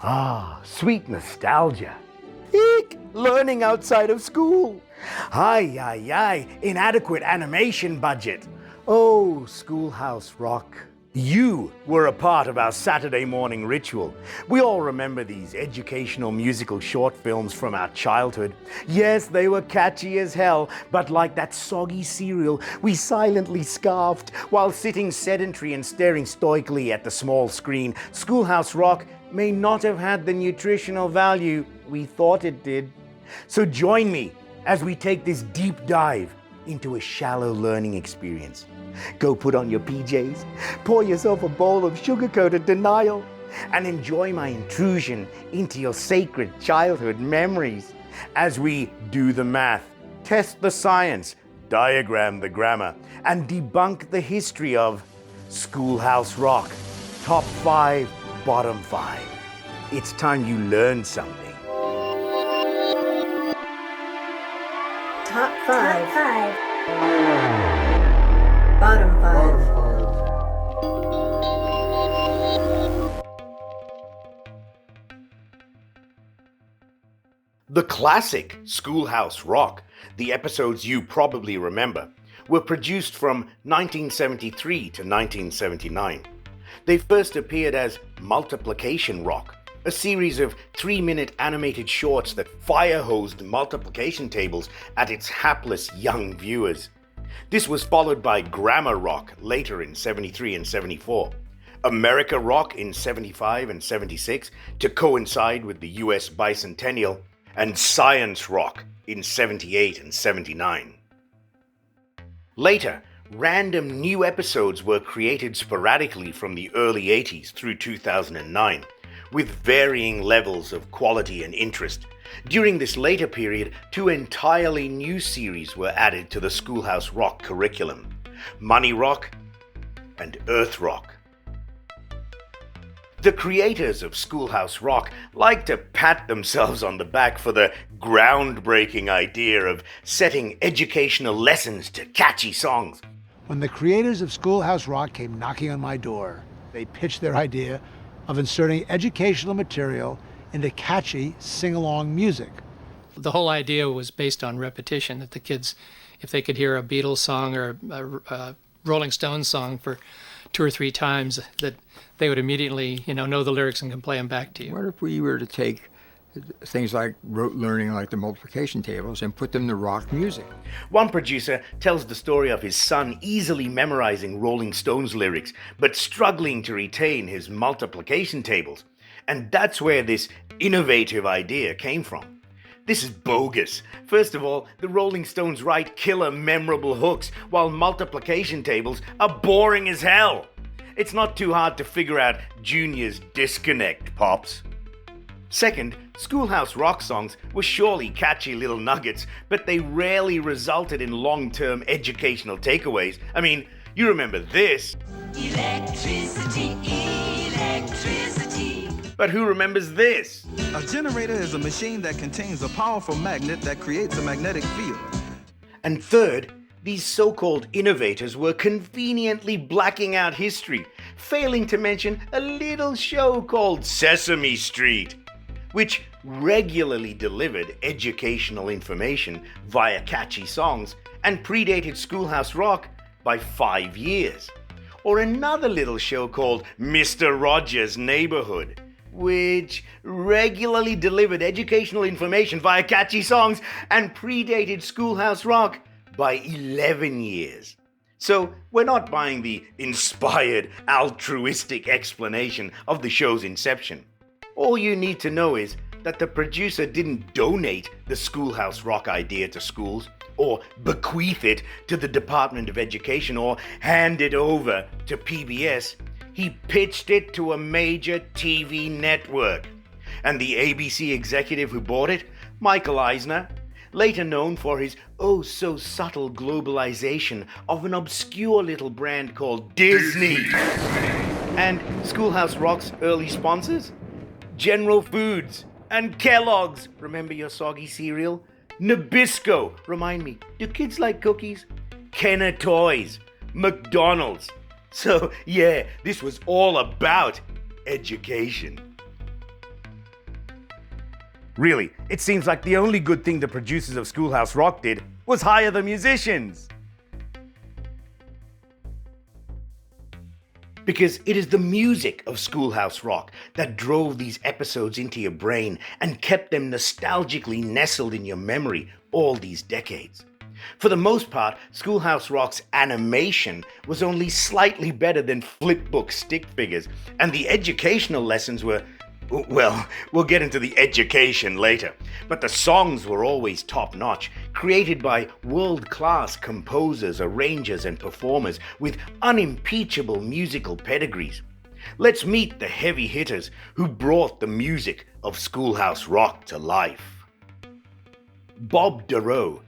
Ah, sweet nostalgia. Eek, learning outside of school. Ay, inadequate animation budget. Oh, Schoolhouse Rock. You were a part of our Saturday morning ritual. We all remember these educational musical short films from our childhood. Yes, they were catchy as hell, but like that soggy cereal, we silently scarfed while sitting sedentary and staring stoically at the small screen. Schoolhouse Rock may not have had the nutritional value we thought it did. So join me as we take this deep dive into a shallow learning experience. Go put on your PJs, pour yourself a bowl of sugar-coated denial, and enjoy my intrusion into your sacred childhood memories as we do the math, test the science, diagram the grammar, and debunk the history of Schoolhouse Rock. Top 5, bottom 5. It's time you learned something. Top 5. Bottom 5. The classic Schoolhouse Rock, the episodes you probably remember, were produced from 1973 to 1979. They first appeared as Multiplication Rock, a series of 3-minute animated shorts that fire-hosed multiplication tables at its hapless young viewers. This was followed by Grammar Rock later in 73 and 74, America Rock in 75 and 76 to coincide with the US bicentennial, and Science Rock in 78 and 79. Later, random new episodes were created sporadically from the early 80s through 2009, with varying levels of quality and interest. During this later period, 2 entirely new series were added to the Schoolhouse Rock curriculum: Money Rock and Earth Rock. The creators of Schoolhouse Rock like to pat themselves on the back for the groundbreaking idea of setting educational lessons to catchy songs. When the creators of Schoolhouse Rock came knocking on my door, they pitched their idea of inserting educational material into catchy sing-along music. The whole idea was based on repetition, that the kids, if they could hear a Beatles song or a Rolling Stones song for 2 or 3 times, that they would immediately, know the lyrics and can play them back to you. What if we were to take things like rote learning, like the multiplication tables, and put them to rock music? One producer tells the story of his son easily memorizing Rolling Stones lyrics, but struggling to retain his multiplication tables. And that's where this innovative idea came from. This is bogus. First of all, the Rolling Stones write killer memorable hooks, while multiplication tables are boring as hell. It's not too hard to figure out Junior's disconnect, Pops. Second, Schoolhouse Rock songs were surely catchy little nuggets, but they rarely resulted in long-term educational takeaways. I mean, you remember this. Electricity. But who remembers this? A generator is a machine that contains a powerful magnet that creates a magnetic field. And third, these so-called innovators were conveniently blacking out history, failing to mention a little show called Sesame Street, which regularly delivered educational information via catchy songs and predated Schoolhouse Rock by 5 years. Or another little show called Mr. Rogers' Neighborhood, which regularly delivered educational information via catchy songs and predated Schoolhouse Rock by 11 years. So we're not buying the inspired, altruistic explanation of the show's inception. All you need to know is that the producer didn't donate the Schoolhouse Rock idea to schools, or bequeath it to the Department of Education, or hand it over to PBS. He pitched it to a major TV network. And the ABC executive who bought it, Michael Eisner, later known for his oh-so-subtle globalization of an obscure little brand called Disney. And Schoolhouse Rock's early sponsors? General Foods and Kellogg's. Remember your soggy cereal? Nabisco. Remind me, do kids like cookies? Kenner Toys. McDonald's. So, yeah, this was all about education. Really, it seems like the only good thing the producers of Schoolhouse Rock did was hire the musicians. Because it is the music of Schoolhouse Rock that drove these episodes into your brain and kept them nostalgically nestled in your memory all these decades. For the most part, Schoolhouse Rock's animation was only slightly better than flipbook stick figures, and the educational lessons were, well, we'll get into the education later, but the songs were always top-notch, created by world-class composers, arrangers, and performers with unimpeachable musical pedigrees. Let's meet the heavy hitters who brought the music of Schoolhouse Rock to life. Bob Dorough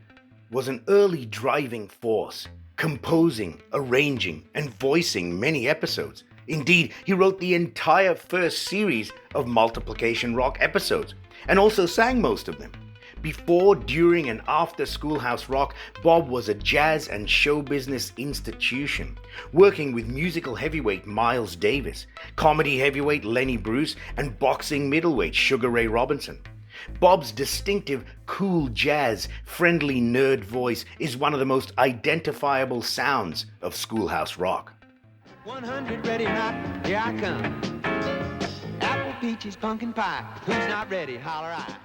was an early driving force, composing, arranging, and voicing many episodes. Indeed, he wrote the entire first series of Multiplication Rock episodes, and also sang most of them. Before, during, and after Schoolhouse Rock, Bob was a jazz and show business institution, working with musical heavyweight Miles Davis, comedy heavyweight Lenny Bruce, and boxing middleweight Sugar Ray Robinson. Bob's distinctive, cool jazz, friendly nerd voice is one of the most identifiable sounds of Schoolhouse Rock. 100 ready, hot, here I come. Apple, peaches, pumpkin pie. Who's not ready? Holler I.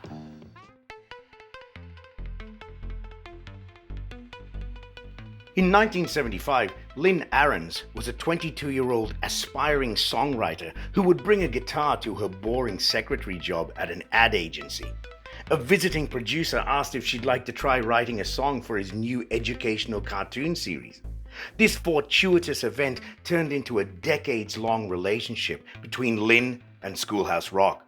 In 1975, Lynn Ahrens was a 22-year-old aspiring songwriter who would bring a guitar to her boring secretary job at an ad agency. A visiting producer asked if she'd like to try writing a song for his new educational cartoon series. This fortuitous event turned into a decades-long relationship between Lynn and Schoolhouse Rock.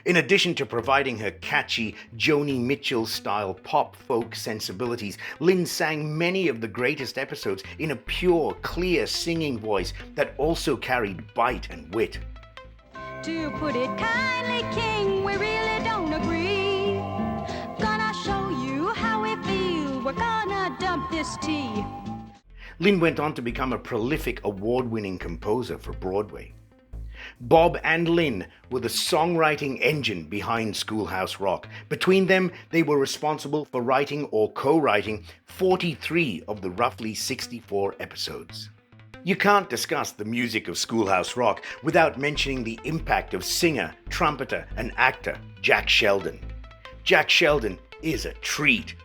In addition to providing her catchy Joni Mitchell-style pop-folk sensibilities, Lynn sang many of the greatest episodes in a pure, clear singing voice that also carried bite and wit. To put it kindly, King, we really don't agree. Gonna show you how we feel. We're gonna dump this tea. Lynn went on to become a prolific award-winning composer for Broadway. Bob and Lynn were the songwriting engine behind Schoolhouse Rock. Between them, they were responsible for writing or co-writing 43 of the roughly 64 episodes. You can't discuss the music of Schoolhouse Rock without mentioning the impact of singer, trumpeter, and actor Jack Sheldon. Jack Sheldon is a treat.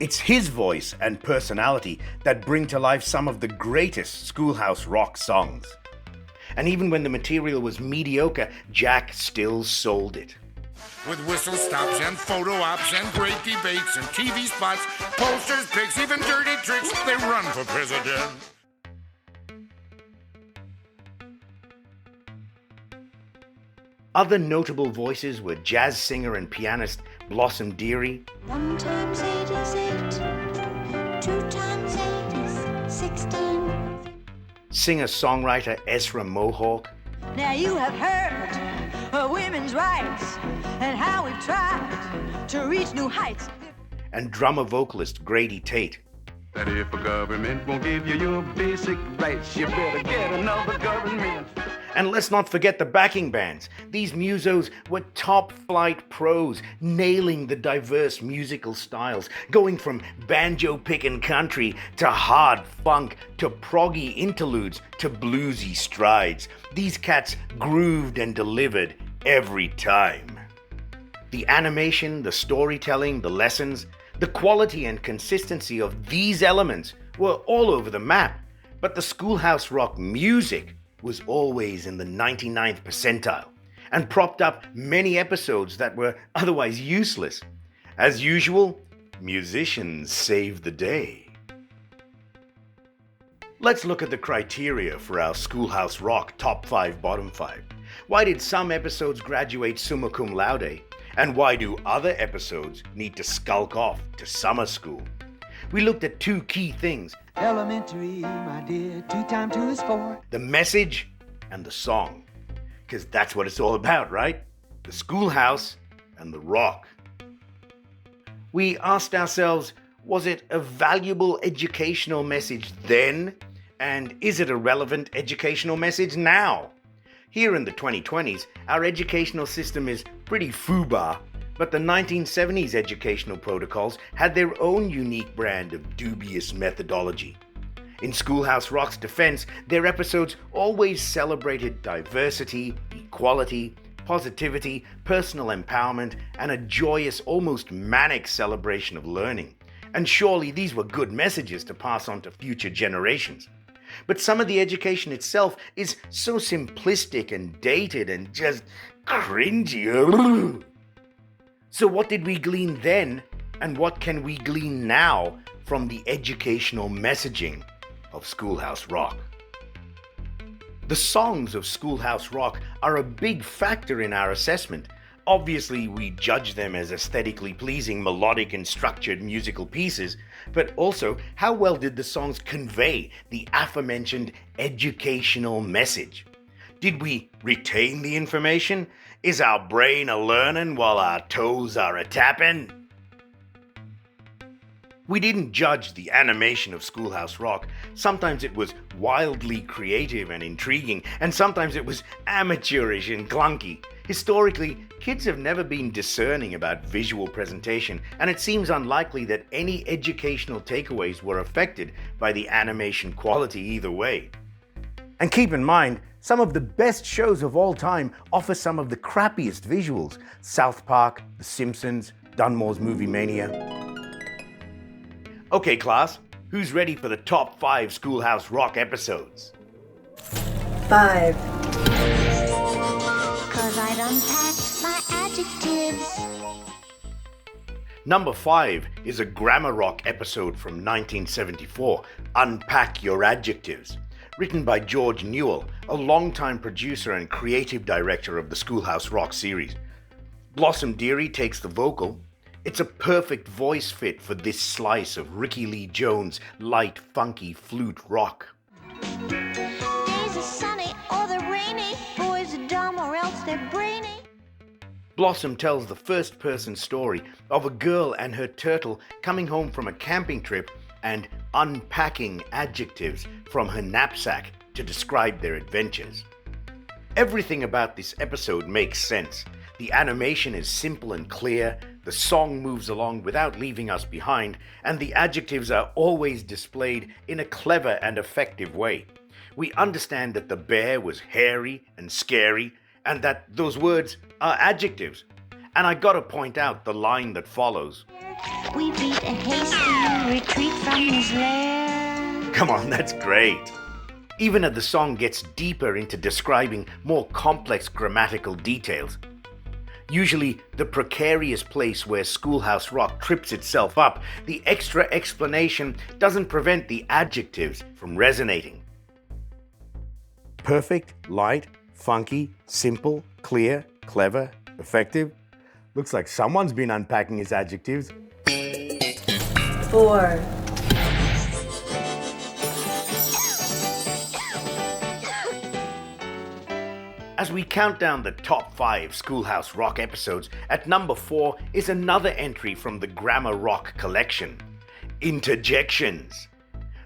It's his voice and personality that bring to life some of the greatest Schoolhouse Rock songs. And even when the material was mediocre, Jack still sold it. With whistle stops and photo ops and great debates and TV spots, posters, pics, even dirty tricks, they run for president. Other notable voices were jazz singer and pianist Blossom Dearie, 1 times 8 is 8. 2 times 8 is 16. singer-songwriter Ezra Mohawk, Now you have heard of women's rights and how we've tried to reach new heights. and drummer-vocalist Grady Tate. That if a government won't give you your basic rights, you better get another government. And let's not forget the backing bands. These musos were top-flight pros, nailing the diverse musical styles, going from banjo-pickin' country to hard funk to proggy interludes to bluesy strides. These cats grooved and delivered every time. The animation, the storytelling, the lessons, the quality and consistency of these elements were all over the map, but the Schoolhouse Rock music was always in the 99th percentile and propped up many episodes that were otherwise useless. As usual, musicians saved the day. Let's look at the criteria for our Schoolhouse Rock top 5, bottom 5. Why did some episodes graduate summa cum laude? And why do other episodes need to skulk off to summer school? We looked at two key things: Elementary, my dear, 2 times 2 is 4. the message and the song. Because that's what it's all about, right? The schoolhouse and the rock. We asked ourselves, was it a valuable educational message then? And is it a relevant educational message now? Here in the 2020s, our educational system is pretty FUBAR, But the 1970s educational protocols had their own unique brand of dubious methodology. In Schoolhouse Rock's defense, their episodes always celebrated diversity, equality, positivity, personal empowerment, and a joyous, almost manic celebration of learning. And surely these were good messages to pass on to future generations. But some of the education itself is so simplistic and dated and just cringy. So what did we glean then, and what can we glean now from the educational messaging of Schoolhouse Rock? The songs of Schoolhouse Rock are a big factor in our assessment. Obviously, we judge them as aesthetically pleasing, melodic and structured musical pieces, but also how well did the songs convey the aforementioned educational message? Did we retain the information? Is our brain a-learning while our toes are a-tapping? We didn't judge the animation of Schoolhouse Rock. Sometimes it was wildly creative and intriguing, and sometimes it was amateurish and clunky. Historically, kids have never been discerning about visual presentation, and it seems unlikely that any educational takeaways were affected by the animation quality either way. And keep in mind, some of the best shows of all time offer some of the crappiest visuals. South Park, The Simpsons, Dunmore's Movie Mania. Okay, class, who's ready for the top 5 Schoolhouse Rock episodes? 5. 'Cause I'd unpack my adjectives. Number 5 is a Grammar Rock episode from 1974, Unpack Your Adjectives, written by George Newell, a longtime producer and creative director of the Schoolhouse Rock series. Blossom Dearie takes the vocal. It's a perfect voice fit for this slice of Ricky Lee Jones' light, funky flute rock. Days are sunny or they're rainy. Boys are dumb or else they're brainy. Blossom tells the first-person story of a girl and her turtle coming home from a camping trip and unpacking adjectives from her knapsack to describe their adventures. Everything about this episode makes sense. The animation is simple and clear, the song moves along without leaving us behind, and the adjectives are always displayed in a clever and effective way. We understand that the bear was hairy and scary, and that those words are adjectives. And I gotta point out the line that follows. We beat a hasty retreat from his lair. Come on, that's great. Even as the song gets deeper into describing more complex grammatical details. Usually the precarious place where Schoolhouse Rock trips itself up, the extra explanation doesn't prevent the adjectives from resonating. Perfect, light, funky, simple, clear, clever, effective. Looks like someone's been unpacking his adjectives. 4. As we count down the top 5 Schoolhouse Rock episodes, at number 4 is another entry from the Grammar Rock collection, Interjections.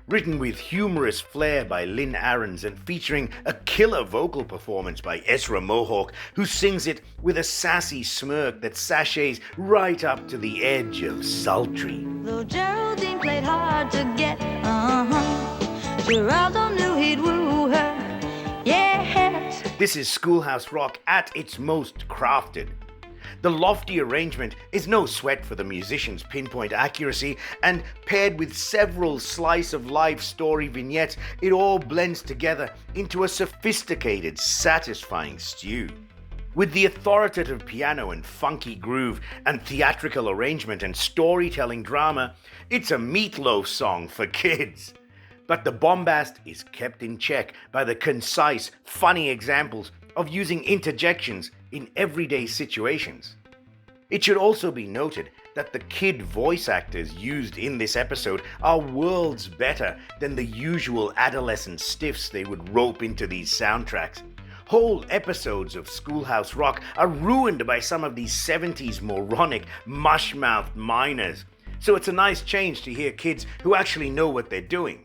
Written with humorous flair by Lynn Ahrens and featuring a killer vocal performance by Ezra Mohawk, who sings it with a sassy smirk that sashays right up to the edge of sultry. Though Geraldine played hard to get, Geraldo knew he'd woo her, yes. This is Schoolhouse Rock at its most crafted. The lofty arrangement is no sweat for the musician's pinpoint accuracy, and paired with several slice-of-life story vignettes, it all blends together into a sophisticated, satisfying stew. With the authoritative piano and funky groove and theatrical arrangement and storytelling drama, it's a meatloaf song for kids. But the bombast is kept in check by the concise, funny examples of using interjections in everyday situations. It should also be noted that the kid voice actors used in this episode are worlds better than the usual adolescent stiffs they would rope into these soundtracks. Whole episodes of Schoolhouse Rock are ruined by some of these 70s moronic, mush-mouthed minors, so it's a nice change to hear kids who actually know what they're doing.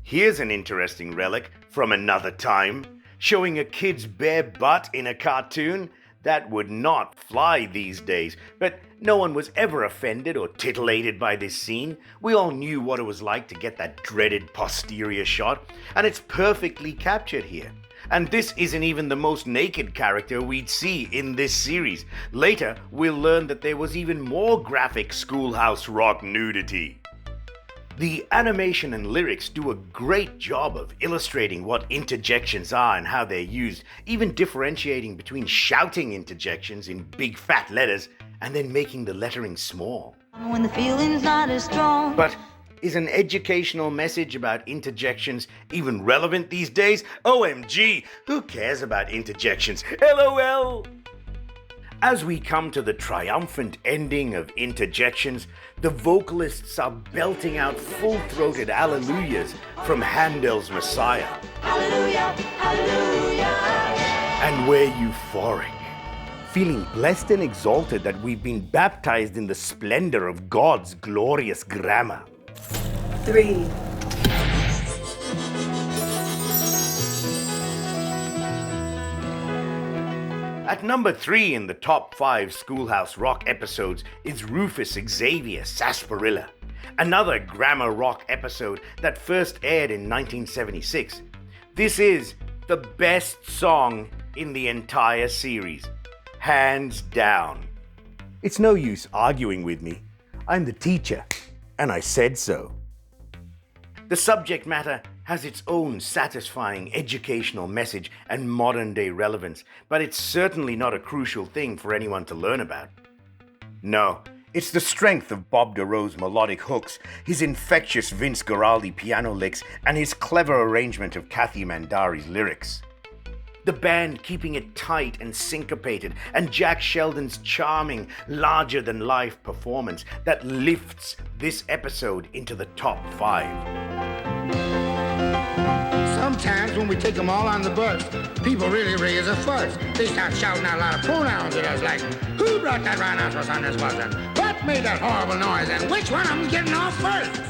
Here's an interesting relic from another time, showing a kid's bare butt in a cartoon. That would not fly these days, but no one was ever offended or titillated by this scene. We all knew what it was like to get that dreaded posterior shot, and it's perfectly captured here. And this isn't even the most naked character we'd see in this series. Later, we'll learn that there was even more graphic Schoolhouse Rock nudity. The animation and lyrics do a great job of illustrating what interjections are and how they're used, even differentiating between shouting interjections in big fat letters and then making the lettering small. When the feeling's not as strong. But is an educational message about interjections even relevant these days? OMG, who cares about interjections? LOL! As we come to the triumphant ending of interjections, the vocalists are belting out full-throated alleluias from Handel's Messiah. Hallelujah, hallelujah. And we're euphoric, feeling blessed and exalted that we've been baptized in the splendor of God's glorious grammar. 3. At number 3 in the top 5 Schoolhouse Rock episodes is Rufus Xavier Sarsparilla, another grammar rock episode that first aired in 1976. This is the best song in the entire series, hands down. It's no use arguing with me. I'm the teacher, and I said so. The subject matter has its own satisfying educational message and modern-day relevance, but it's certainly not a crucial thing for anyone to learn about. No, it's the strength of Bob DeRoe's melodic hooks, his infectious Vince Guaraldi piano licks, and his clever arrangement of Kathy Mandari's lyrics. The band keeping it tight and syncopated, and Jack Sheldon's charming, larger-than-life performance that lifts this episode into the top 5. Sometimes when we take them all on the bus, people really raise a fuss. They start shouting out a lot of pronouns at us like, who brought that rhinoceros on this bus? And what made that horrible noise? And which one of them getting off first?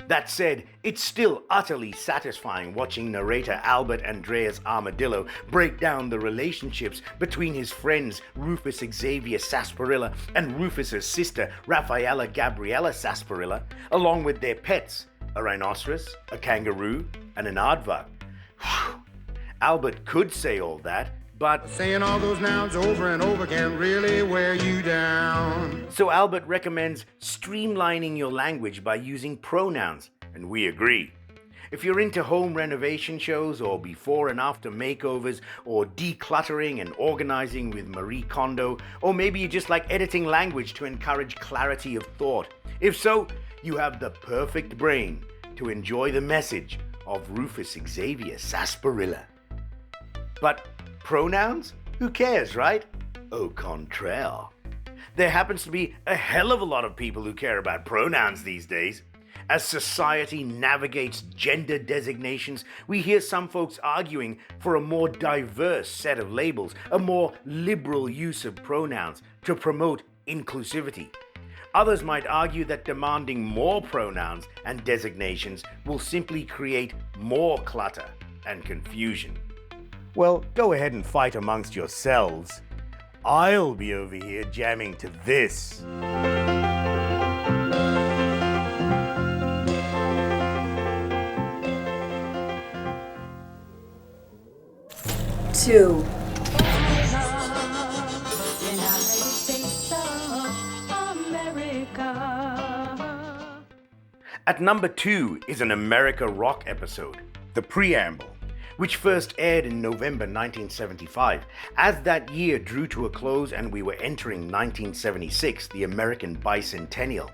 That said, it's still utterly satisfying watching narrator Albert Andreas Armadillo break down the relationships between his friends Rufus Xavier Sarsparilla and Rufus's sister Raffaella Gabriella Sasparilla, along with their pets, a rhinoceros, a kangaroo, and an aardvark. Albert could say all that, but saying all those nouns over and over can really wear you down. So Albert recommends streamlining your language by using pronouns, and we agree. If you're into home renovation shows or before and after makeovers or decluttering and organizing with Marie Kondo, or maybe you just like editing language to encourage clarity of thought, if so, you have the perfect brain to enjoy the message of Rufus Xavier Sarsparilla. But pronouns? Who cares, right? Au contraire. There happens to be a hell of a lot of people who care about pronouns these days. As society navigates gender designations, we hear some folks arguing for a more diverse set of labels, a more liberal use of pronouns to promote inclusivity. Others might argue that demanding more pronouns and designations will simply create more clutter and confusion. Well, go ahead and fight amongst yourselves. I'll be over here jamming to this. Two. At number 2 is an America Rock episode, The Preamble, which first aired in November 1975. As that year drew to a close and we were entering 1976, the American bicentennial,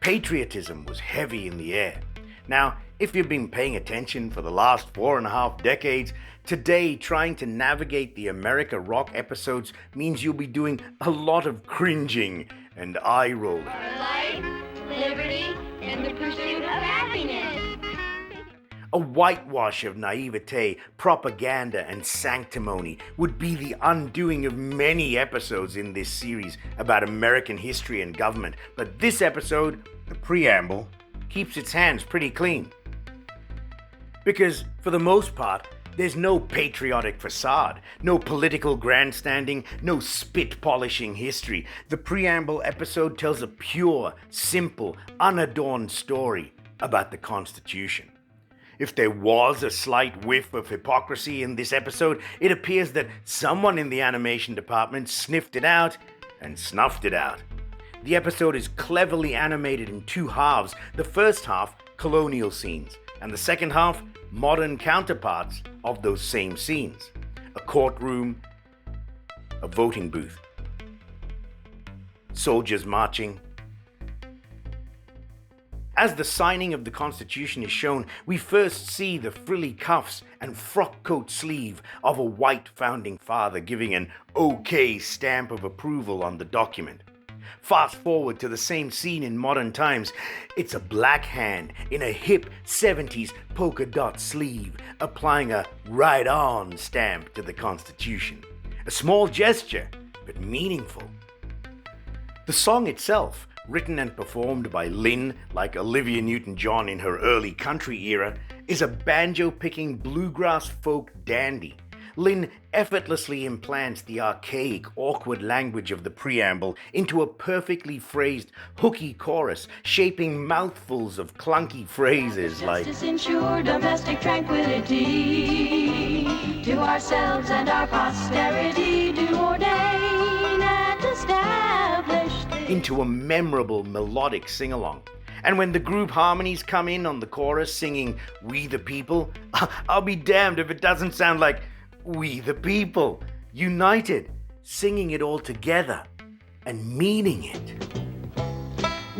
patriotism was heavy in the air. Now, if you've been paying attention for the last 4.5 decades, today trying to navigate the America Rock episodes means you'll be doing a lot of cringing and eye-rolling. Life, liberty, and the pursuit of happiness. A whitewash of naivete, propaganda, and sanctimony would be the undoing of many episodes in this series about American history and government, but this episode, The Preamble, keeps its hands pretty clean. Because, for the most part, There's no patriotic facade, no political grandstanding, no spit-polishing history. The Preamble episode tells a pure, simple, unadorned story about the Constitution. If there was a slight whiff of hypocrisy in this episode, it appears that someone in the animation department sniffed it out and snuffed it out. The episode is cleverly animated in two halves. The first half, colonial scenes, and the second half, modern counterparts of those same scenes. A courtroom, a voting booth, soldiers marching. As the signing of the Constitution is shown, we first see the frilly cuffs and frock coat sleeve of a white founding father giving an OK stamp of approval on the document. Fast forward to the same scene in modern times. It's a black hand in a hip 70s polka dot sleeve applying a right on stamp to the Constitution. A small gesture, but meaningful. The song itself, written and performed by Lynn like Olivia Newton-John in her early country era, is a banjo-picking bluegrass folk dandy. Lynn effortlessly implants the archaic, awkward language of the preamble into a perfectly phrased, hooky chorus, shaping mouthfuls of clunky phrases like Justice ensure domestic tranquility, to ourselves and our posterity do ordain and establish into a memorable melodic sing-along. And when the group harmonies come in on the chorus singing "We the People," I'll be damned if it doesn't sound like "We the People," united, singing it all together and meaning it.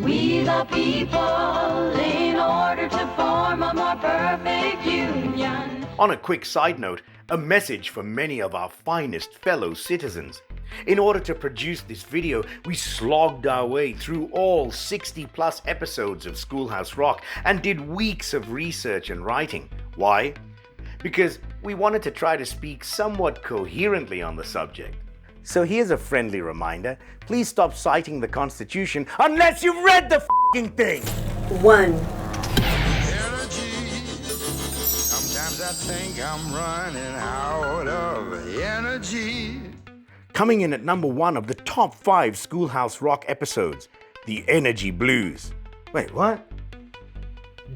We the people in order to form a more perfect union. On a quick side note, a message for many of our finest fellow citizens. In order to produce this video, we slogged our way through all 60 plus episodes of Schoolhouse Rock and did weeks of research and writing. Why? Because we wanted to try to speak somewhat coherently on the subject. So here's a friendly reminder. Please stop citing the Constitution unless you've read the f***ing thing! 1. Sometimes I think I'm running out of energy. Coming in at number 1 of the top 5 Schoolhouse Rock episodes, The Energy Blues. Wait, what?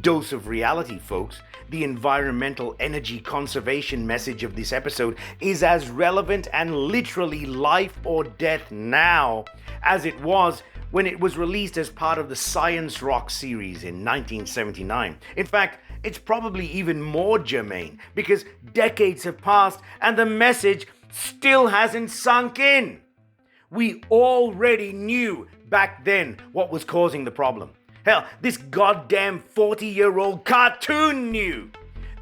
Dose of reality, folks. The environmental energy conservation message of this episode is as relevant and literally life or death now as it was when it was released as part of the Science Rock series in 1979. In fact, it's probably even more germane because decades have passed and the message still hasn't sunk in. We already knew back then what was causing the problem. Hell, this goddamn 40-year-old cartoon knew.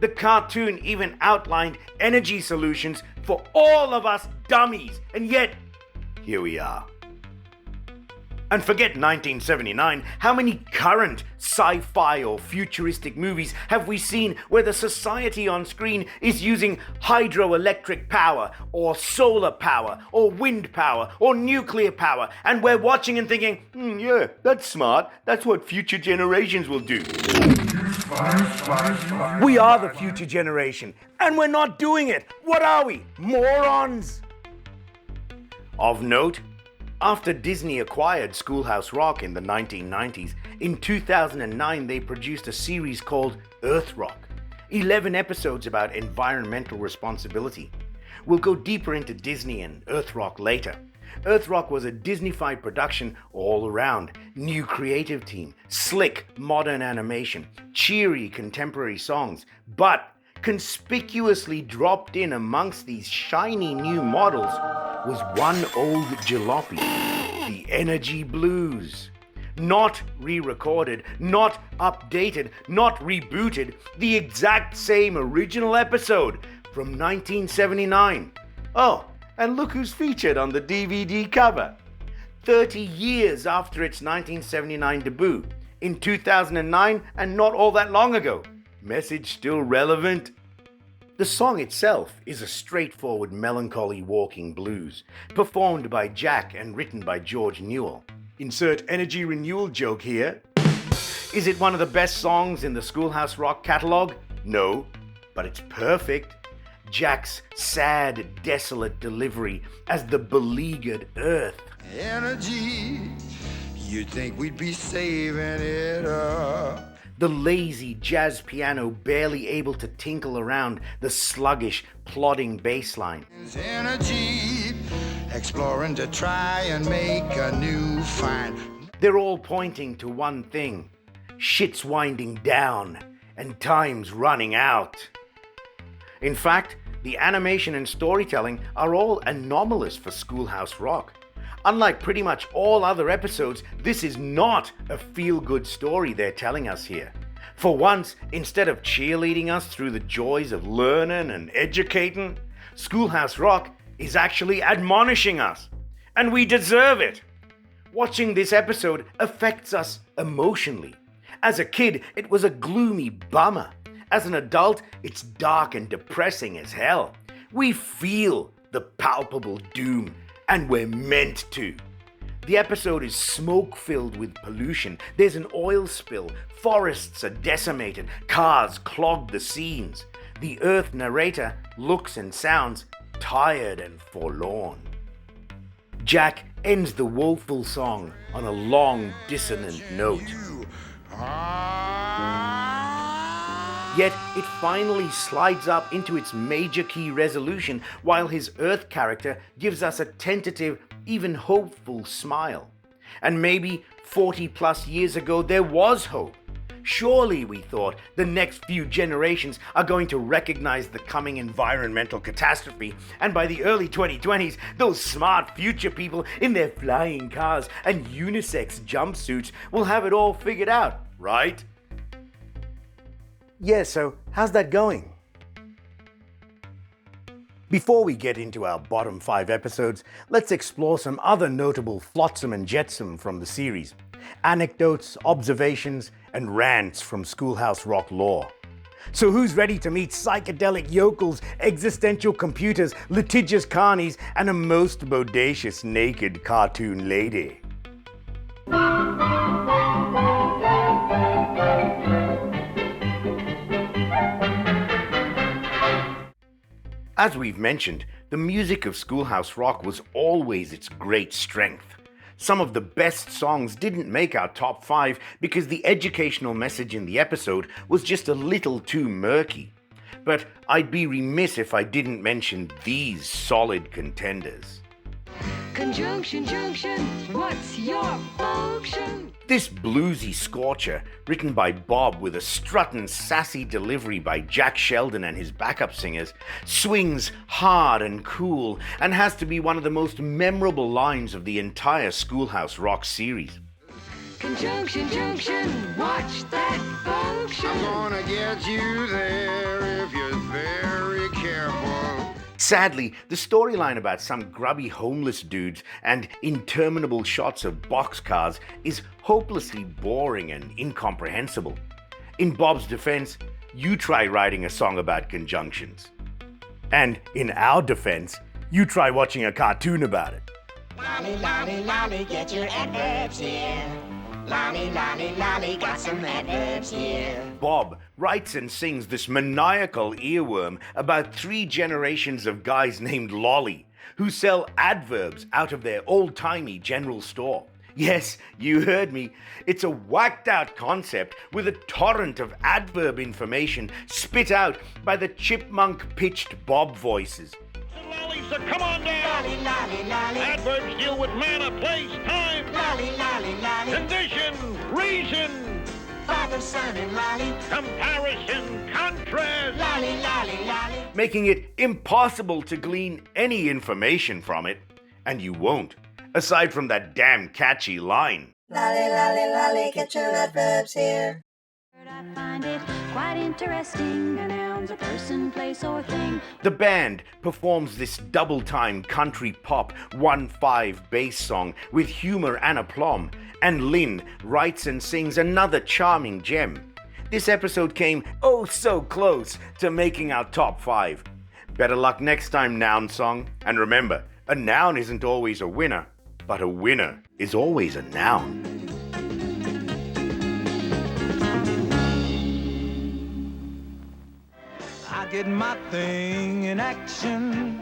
The cartoon even outlined energy solutions for all of us dummies, and yet, here we are. And forget 1979, how many current sci-fi or futuristic movies have we seen where the society on screen is using hydroelectric power, or solar power, or wind power, or nuclear power, and we're watching and thinking, yeah, that's smart, that's what future generations will do. We are the future generation, and we're not doing it. What are we, morons? Of note, after Disney acquired Schoolhouse Rock in the 1990s, in 2009 they produced a series called Earth Rock, 11 episodes about environmental responsibility. We'll go deeper into Disney and Earth Rock later. Earth Rock was a Disney-fied production all around. New creative team, slick modern animation, cheery contemporary songs, but conspicuously dropped in amongst these shiny new models was one old jalopy, the Energy Blues. Not re-recorded, not updated, not rebooted, the exact same original episode from 1979. Oh, and look who's featured on the DVD cover. 30 years after its 1979 debut, in 2009, and not all that long ago. Message still relevant? The song itself is a straightforward melancholy walking blues, performed by Jack and written by George Newell. Insert energy renewal joke here. Is it one of the best songs in the Schoolhouse Rock catalog? No, but it's perfect. Jack's sad, desolate delivery as the beleaguered Earth. Energy, you'd think we'd be saving it up. The lazy jazz piano barely able to tinkle around the sluggish, plodding bass line. Energy, exploring to try and make a new find. They're all pointing to one thing. Shit's winding down and time's running out. In fact, the animation and storytelling are all anomalous for Schoolhouse Rock. Unlike pretty much all other episodes, this is not a feel-good story they're telling us here. For once, instead of cheerleading us through the joys of learning and educating, Schoolhouse Rock is actually admonishing us. And we deserve it. Watching this episode affects us emotionally. As a kid, it was a gloomy bummer. As an adult, it's dark and depressing as hell. We feel the palpable doom, and we're meant to. The episode is smoke-filled with pollution. There's an oil spill. Forests are decimated. Cars clog the scenes. The Earth narrator looks and sounds tired and forlorn. Jack ends the woeful song on a long, dissonant note. Yet it finally slides up into its major key resolution while his Earth character gives us a tentative, even hopeful smile. And maybe 40 plus years ago there was hope. Surely, we thought, the next few generations are going to recognize the coming environmental catastrophe, and by the early 2020s, those smart future people in their flying cars and unisex jumpsuits will have it all figured out, right? Yeah, so how's that going? Before we get into our bottom 5 episodes, let's explore some other notable flotsam and jetsam from the series. Anecdotes, observations, and rants from Schoolhouse Rock lore. So who's ready to meet psychedelic yokels, existential computers, litigious carnies, and a most bodacious naked cartoon lady? As we've mentioned, the music of Schoolhouse Rock was always its great strength. Some of the best songs didn't make our top 5 because the educational message in the episode was just a little too murky. But I'd be remiss if I didn't mention these solid contenders. Conjunction, junction, what's your function? This bluesy scorcher, written by Bob with a struttin' sassy delivery by Jack Sheldon and his backup singers, swings hard and cool and has to be one of the most memorable lines of the entire Schoolhouse Rock series. Conjunction, junction, watch that function. I'm gonna get you there if you're very careful. Sadly, the storyline about some grubby homeless dudes and interminable shots of boxcars is hopelessly boring and incomprehensible. In Bob's defense, you try writing a song about conjunctions. And in our defense, you try watching a cartoon about it. Lolly, lolly, lolly, get your adverbs here. Lolly, lolly, lolly, got some adverbs here. Bob writes and sings this maniacal earworm about 3 generations of guys named Lolly who sell adverbs out of their old-timey general store. Yes, you heard me. It's a whacked-out concept with a torrent of adverb information spit out by the chipmunk-pitched Bob voices. Lolly, so come on down. Lolly, lolly, lolly. Adverbs deal with manner, place, time. Lolly, lolly, lolly. Condition, reason. Father, son, and lolly. Comparison, contrast. Lolly, lolly, lolly. Making it impossible to glean any information from it. And you won't, aside from that damn catchy line. Lolly, lolly, lolly, get your adverbs here. I find it quite interesting. A noun's a person, place, or thing. The band performs this double-time country pop 1/5 bass song with humor and aplomb, and Lynn writes and sings another charming gem. This episode came oh so close to making our top 5. Better luck next time, Noun Song. And remember, a noun isn't always a winner, but a winner is always a noun. I get my thing in action.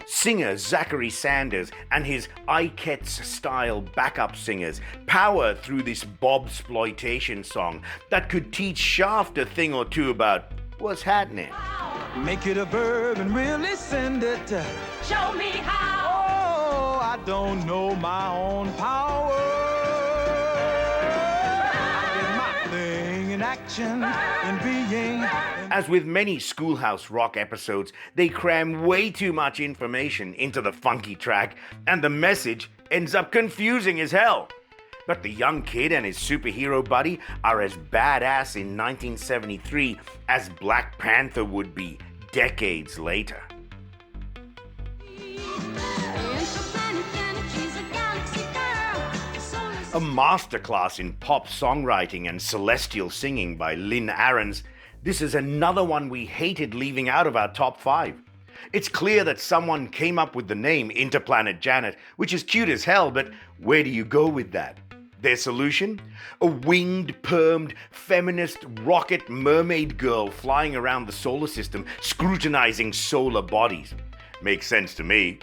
Singer Zachary Sanders and his Ikets-style backup singers power through this Bobsploitation song that could teach Shaft a thing or two about what's happening. Make it a verb and really send it. Show me how. Oh, I don't know my own power. I get my thing in action and being. As with many Schoolhouse Rock episodes, they cram way too much information into the funky track, and the message ends up confusing as hell. But the young kid and his superhero buddy are as badass in 1973 as Black Panther would be decades later. A masterclass in pop songwriting and celestial singing by Lynn Ahrens, this is another one we hated leaving out of our top 5. It's clear that someone came up with the name Interplanet Janet, which is cute as hell, but where do you go with that? Their solution? A winged, permed, feminist rocket mermaid girl flying around the solar system, scrutinizing solar bodies. Makes sense to me.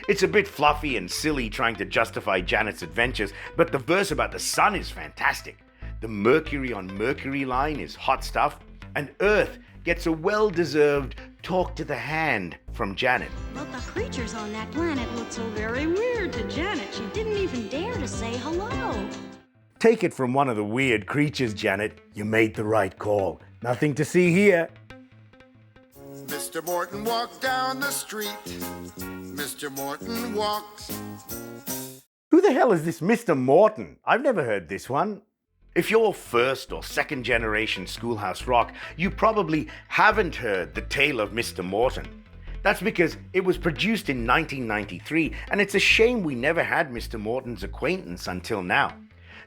It's a bit fluffy and silly trying to justify Janet's adventures, but the verse about the sun is fantastic. The Mercury on Mercury line is hot stuff, and Earth gets a well-deserved talk to the hand from Janet. But the creatures on that planet looked so very weird to Janet. She didn't even dare to say hello. Take it from one of the weird creatures, Janet. You made the right call. Nothing to see here. Mr. Morton walked down the street. Mr. Morton walked. Who the hell is this Mr. Morton? I've never heard this one. If you're first or second generation Schoolhouse Rock, you probably haven't heard the tale of Mr. Morton. That's because it was produced in 1993, and it's a shame we never had Mr. Morton's acquaintance until now.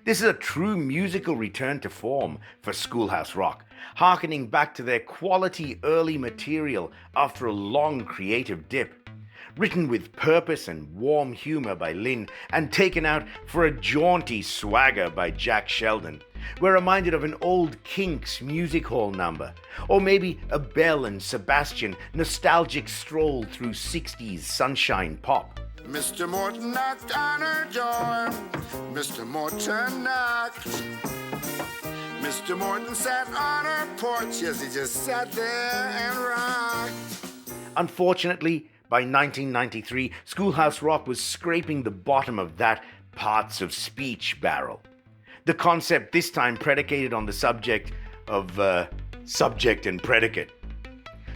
This is a true musical return to form for Schoolhouse Rock, harkening back to their quality early material after a long creative dip. Written with purpose and warm humor by Lynn, and taken out for a jaunty swagger by Jack Sheldon. We're reminded of an old Kinks music hall number, or maybe a Belle and Sebastian nostalgic stroll through 60s sunshine pop. Mr. Morton knocked on her door. Mr. Morton knocked. Mr. Morton sat on her porch. Yes, he just sat there and rocked. Unfortunately, by 1993, Schoolhouse Rock was scraping the bottom of that parts of speech barrel. The concept this time predicated on the subject of subject and predicate.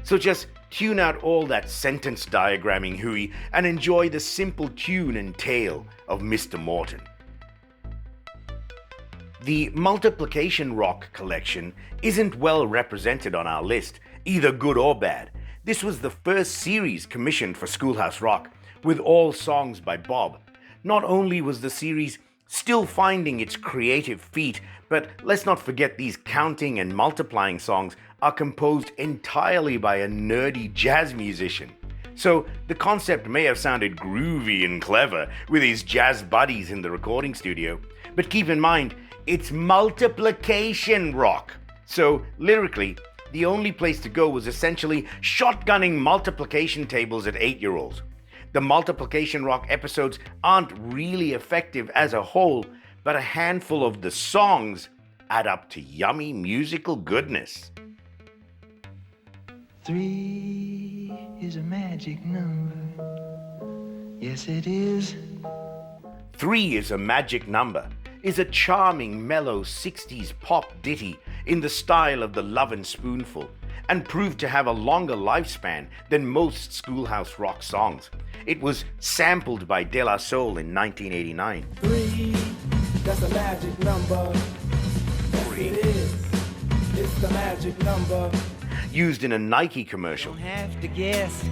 So just tune out all that sentence diagramming hooey and enjoy the simple tune and tale of Mr. Morton. The Multiplication Rock collection isn't well represented on our list, either good or bad. This was the first series commissioned for Schoolhouse Rock, with all songs by Bob. Not only was the series still finding its creative feet, but let's not forget these counting and multiplying songs are composed entirely by a nerdy jazz musician. So the concept may have sounded groovy and clever with his jazz buddies in the recording studio, but keep in mind, it's multiplication rock. So lyrically, the only place to go was essentially shotgunning multiplication tables at 8-year-olds. The Multiplication Rock episodes aren't really effective as a whole, but a handful of the songs add up to yummy musical goodness. 3 is a magic number. Yes, it is. 3 is a Magic Number is a charming, mellow 60s pop ditty in the style of the Lovin' Spoonful, and proved to have a longer lifespan than most Schoolhouse Rock songs. It was sampled by De La Soul in 1989. 3, that's a magic number. Yes, it is. It's the magic number. Used in a Nike commercial. Don't have to guess.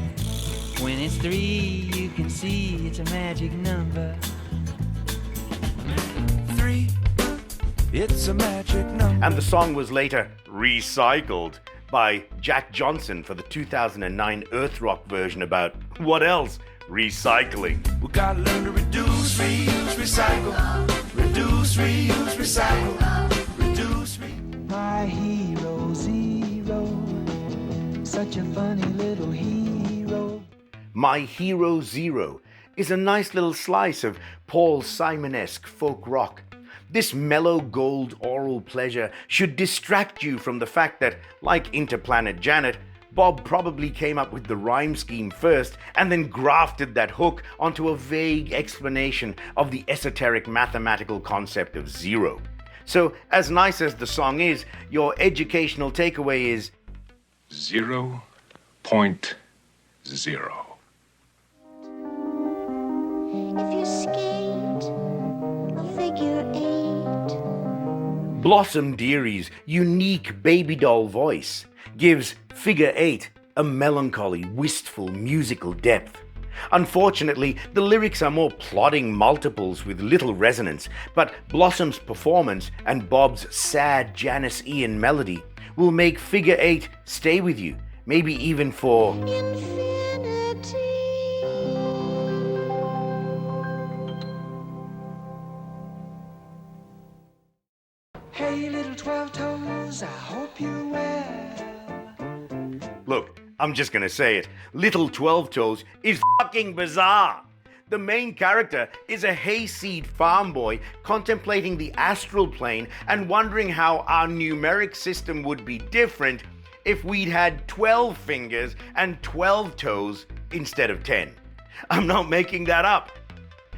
When it's 3, you can see it's a magic number. 3, it's a magic number. And the song was later recycled by Jack Johnson for the 2009 Earth Rock version about, what else? Recycling. We gotta learn to reduce, reuse, recycle. Reduce, reuse, recycle. Reduce, My hero, 0. such a funny little hero. My Hero Zero is a nice little slice of Paul Simon-esque folk rock. This mellow gold oral pleasure should distract you from the fact that, like Interplanet Janet, Bob probably came up with the rhyme scheme first and then grafted that hook onto a vague explanation of the esoteric mathematical concept of zero. So, as nice as the song is, your educational takeaway is 0.0. If you skate a figure 8. Blossom Deary's unique baby doll voice gives figure 8 a melancholy, wistful musical depth. Unfortunately, the lyrics are more plodding multiples with little resonance, but Blossom's performance and Bob's sad Janice Ian melody will make figure 8 stay with you, maybe even for Infinity. Hey, little 12 toes, I hope you're well. Look, I'm just gonna say it. Little 12 Toes is fucking bizarre. The main character is a hayseed farm boy contemplating the astral plane and wondering how our numeric system would be different if we'd had 12 fingers and 12 toes instead of 10. I'm not making that up.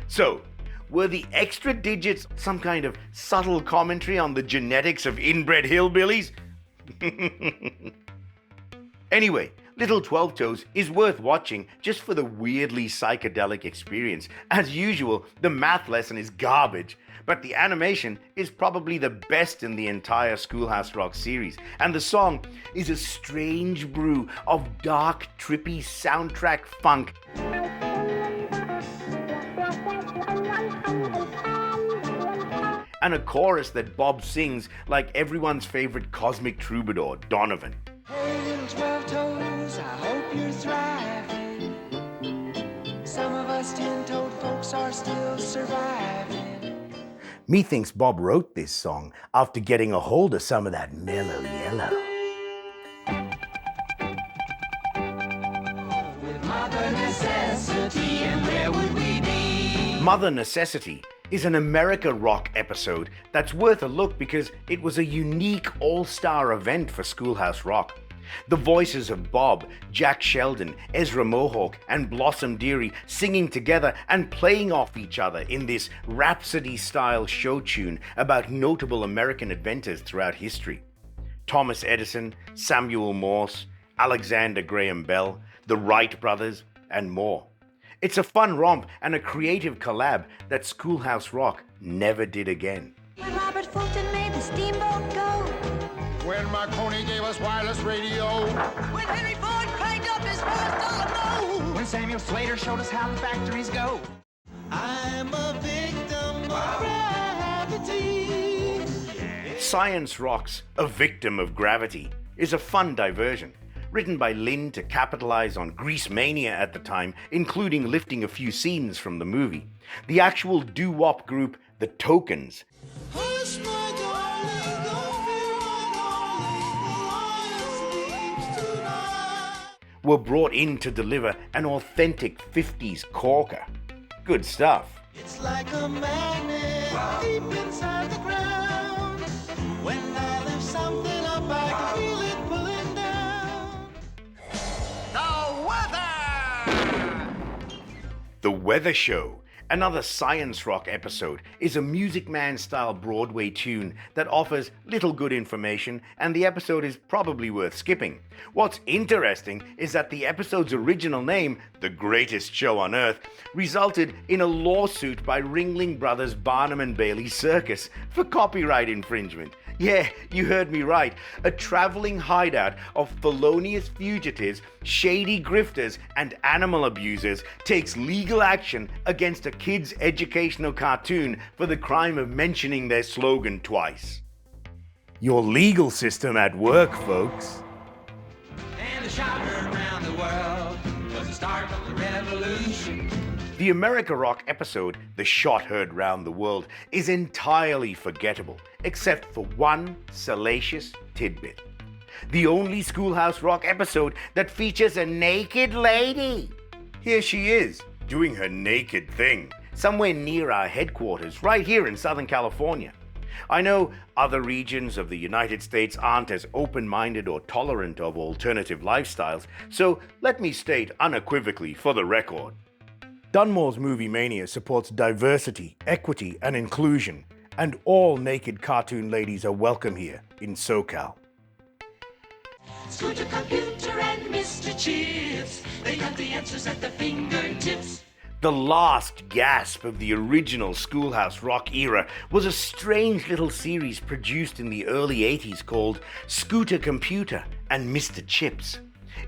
So, were the extra digits some kind of subtle commentary on the genetics of inbred hillbillies? Anyway, Little 12 Toes is worth watching just for the weirdly psychedelic experience. As usual, the math lesson is garbage, but the animation is probably the best in the entire Schoolhouse Rock series, and the song is a strange brew of dark, trippy soundtrack funk. And a chorus that Bob sings like everyone's favorite cosmic troubadour, Donovan. Hey, little 12 toes, I hope you're thriving. Some of us 10-toed folks are still surviving. Methinks Bob wrote this song after getting a hold of some of that mellow yellow. With Mother Necessity, and where would we be? Mother Necessity is an America Rock episode that's worth a look because it was a unique all-star event for Schoolhouse Rock. The voices of Bob, Jack Sheldon, Ezra Mohawk, and Blossom Deary singing together and playing off each other in this Rhapsody-style show tune about notable American inventors throughout history. Thomas Edison, Samuel Morse, Alexander Graham Bell, the Wright brothers, and more. It's a fun romp and a creative collab that Schoolhouse Rock never did again. When Robert Fulton made the steamboat go. When Marconi gave us wireless radio. When Henry Ford cranked up his $1 motor. When Samuel Slater showed us how the factories go. I'm a victim of gravity. Science Rock's A Victim of Gravity is a fun diversion. Written by Lynn to capitalize on Grease mania at the time, including lifting a few scenes from the movie. The actual doo-wop group, The Tokens, were brought in to deliver an authentic 50s corker. Good stuff. It's like a magnet deep inside the ground. When I lift something up, I can feel it pulling down. The Weather Show, another Science Rock episode, is a Music Man-style Broadway tune that offers little good information, and the episode is probably worth skipping. What's interesting is that the episode's original name, The Greatest Show on Earth, resulted in a lawsuit by Ringling Brothers Barnum and Bailey Circus for copyright infringement. Yeah, you heard me right. A traveling hideout of felonious fugitives, shady grifters, and animal abusers takes legal action against a kid's educational cartoon for the crime of mentioning their slogan twice. Your legal system at work, folks. And the shot heard around the world was the start of the revolution. The America Rock episode, The Shot Heard Round the World, is entirely forgettable, except for one salacious tidbit. the only Schoolhouse Rock episode that features a naked lady. Here she is, doing her naked thing, somewhere near our headquarters, right here in Southern California. I know other regions of the United States aren't as open-minded or tolerant of alternative lifestyles, so let me state unequivocally for the record. Dunmore's Movie Mania supports diversity, equity, and inclusion, and all naked cartoon ladies are welcome here in SoCal. Scooter Computer and Mr. Chips, they got the answers at their fingertips. The last gasp of the original Schoolhouse Rock era was a strange little series produced in the early 80s called Scooter Computer and Mr. Chips.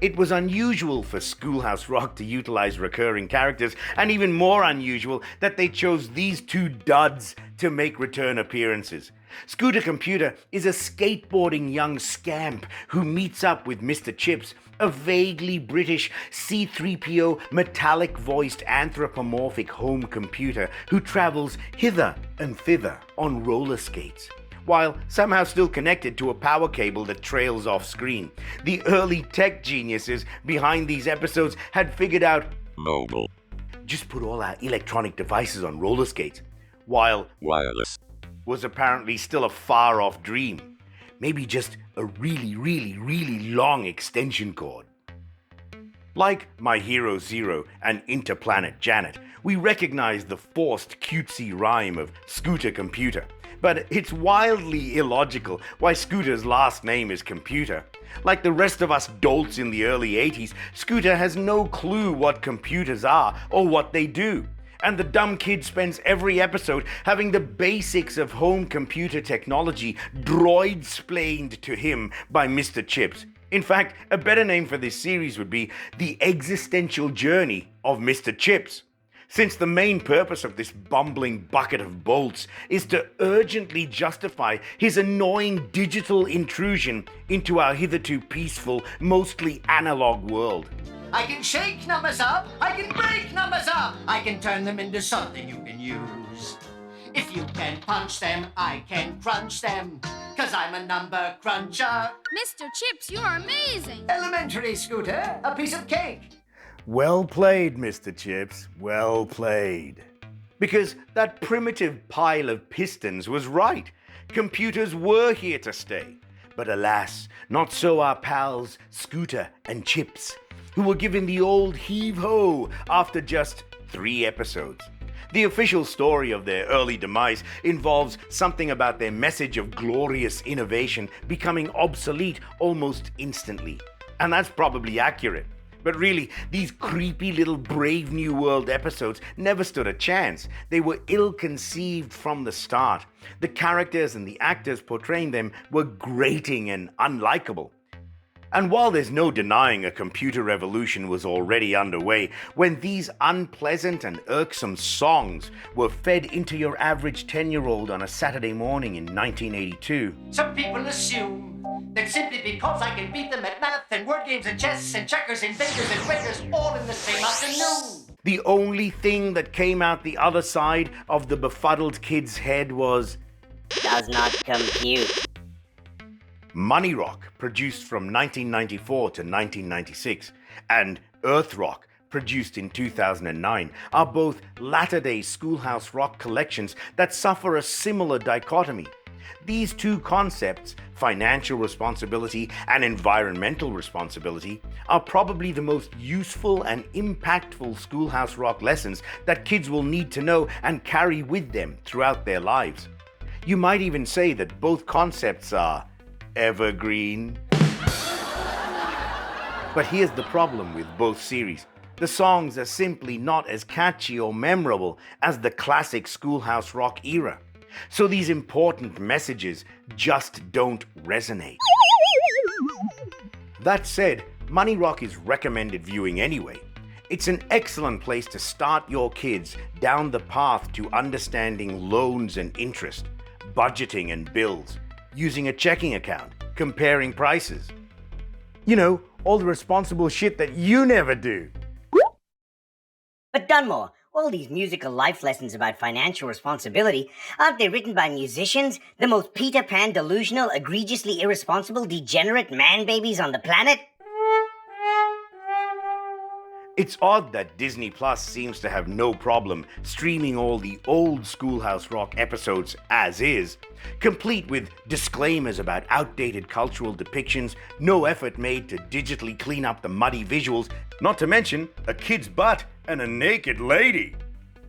It was unusual for Schoolhouse Rock to utilize recurring characters, and even more unusual that they chose these two duds to make return appearances. Scooter Computer is a skateboarding young scamp who meets up with Mr. Chips, a vaguely British C-3PO metallic-voiced anthropomorphic home computer who travels hither and thither on roller skates, while somehow still connected to a power cable that trails off screen. The early tech geniuses behind these episodes had figured out mobile. Just put all our electronic devices on roller skates, while wireless was apparently still a far-off dream. Maybe just a really long extension cord. Like My Hero Zero and Interplanet Janet, we recognize the forced cutesy rhyme of Scooter Computer, but it's wildly illogical why Scooter's last name is Computer. Like the rest of us dolts in the early 80s, Scooter has no clue what computers are or what they do. And the dumb kid spends every episode having the basics of home computer technology droid-splained to him by Mr. Chips. In fact, a better name for this series would be The Existential Journey of Mr. Chips, since the main purpose of this bumbling bucket of bolts is to urgently justify his annoying digital intrusion into our hitherto peaceful, mostly analog world. I can shake numbers up, I can break numbers up, I can turn them into something you can use. If you can punch them, I can crunch them, 'cause I'm a number cruncher. Mr. Chips, you are amazing. Elementary, Scooter, a piece of cake. Well played, Mr. Chips, well played. Because that primitive pile of pistons was right. Computers were here to stay. But alas, not so our pals Scooter and Chips, who were given the old heave-ho after just 3 episodes. The official story of their early demise involves something about their message of glorious innovation becoming obsolete almost instantly. And that's probably accurate. But really, these creepy little Brave New World episodes never stood a chance. They were ill-conceived from the start. The characters and the actors portraying them were grating and unlikable. And while there's no denying a computer revolution was already underway, when these unpleasant and irksome songs were fed into your average 10-year-old on a Saturday morning in 1982. Some people assume that simply because I can beat them at math and word games and chess and checkers and fingers and fingers all in the same afternoon. The only thing that came out the other side of the befuddled kid's head was does not compute. Money Rock, produced from 1994 to 1996, and Earth Rock, produced in 2009, are both latter-day Schoolhouse Rock collections that suffer a similar dichotomy. These two concepts, financial responsibility and environmental responsibility, are probably the most useful and impactful Schoolhouse Rock lessons that kids will need to know and carry with them throughout their lives. You might even say that both concepts are evergreen. But here's the problem with both series. The songs are simply not as catchy or memorable as the classic Schoolhouse Rock era. So these important messages just don't resonate. That said, Money Rock is recommended viewing anyway. It's an excellent place to start your kids down the path to understanding loans and interest, budgeting and bills, using a checking account, comparing prices. You know, all the responsible shit that you never do. But Dunmore, All these musical life lessons about financial responsibility, aren't they written by musicians? The most Peter Pan delusional, egregiously irresponsible, degenerate man-babies on the planet? It's odd that Disney Plus seems to have no problem streaming all the old Schoolhouse Rock episodes as is, complete with disclaimers about outdated cultural depictions, no effort made to digitally clean up the muddy visuals, not to mention a kid's butt and a naked lady.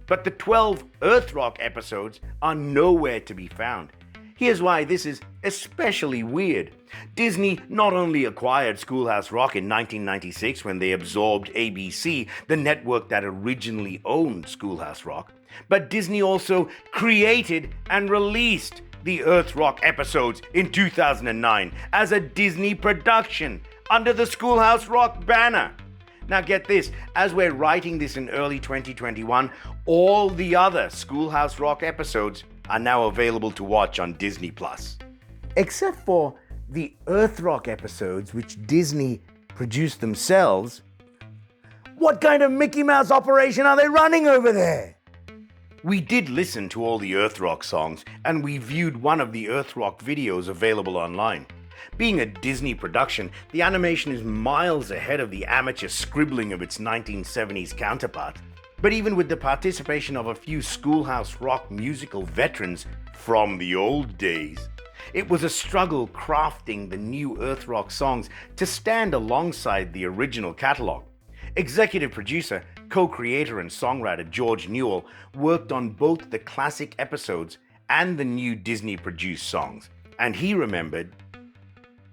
But the 12 Earth Rock episodes are nowhere to be found. Here's why this is especially weird. Disney not only acquired Schoolhouse Rock in 1996 when they absorbed ABC, the network that originally owned Schoolhouse Rock, but Disney also created and released the Earth Rock episodes in 2009 as a Disney production under the Schoolhouse Rock banner. Now get this, as we're writing this in early 2021, all the other Schoolhouse Rock episodes are now available to watch on Disney Plus. Except for the Earth Rock episodes, which Disney produced themselves. What kind of Mickey Mouse operation are they running over there? We did listen to all the Earth Rock songs, and we viewed one of the Earth Rock videos available online. Being a Disney production, the animation is miles ahead of the amateur scribbling of its 1970s counterpart. But even with the participation of a few Schoolhouse Rock musical veterans from the old days, it was a struggle crafting the new Earth Rock songs to stand alongside the original catalog. Executive producer, co-creator and songwriter George Newell worked on both the classic episodes and the new Disney-produced songs, and he remembered,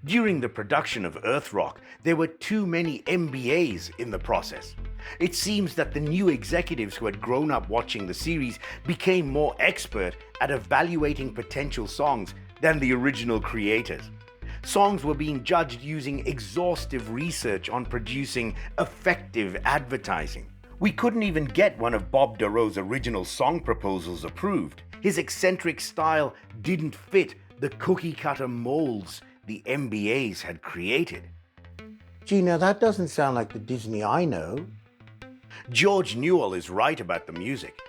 during the production of Earth Rock, there were too many MBAs in the process. It seems that the new executives who had grown up watching the series became more expert at evaluating potential songs than the original creators. Songs were being judged using exhaustive research on producing effective advertising. We couldn't even get one of Bob Doreau's original song proposals approved. His eccentric style didn't fit the cookie-cutter molds the MBAs had created. Gee, now that doesn't sound like the Disney I know. George Newell is right about the music.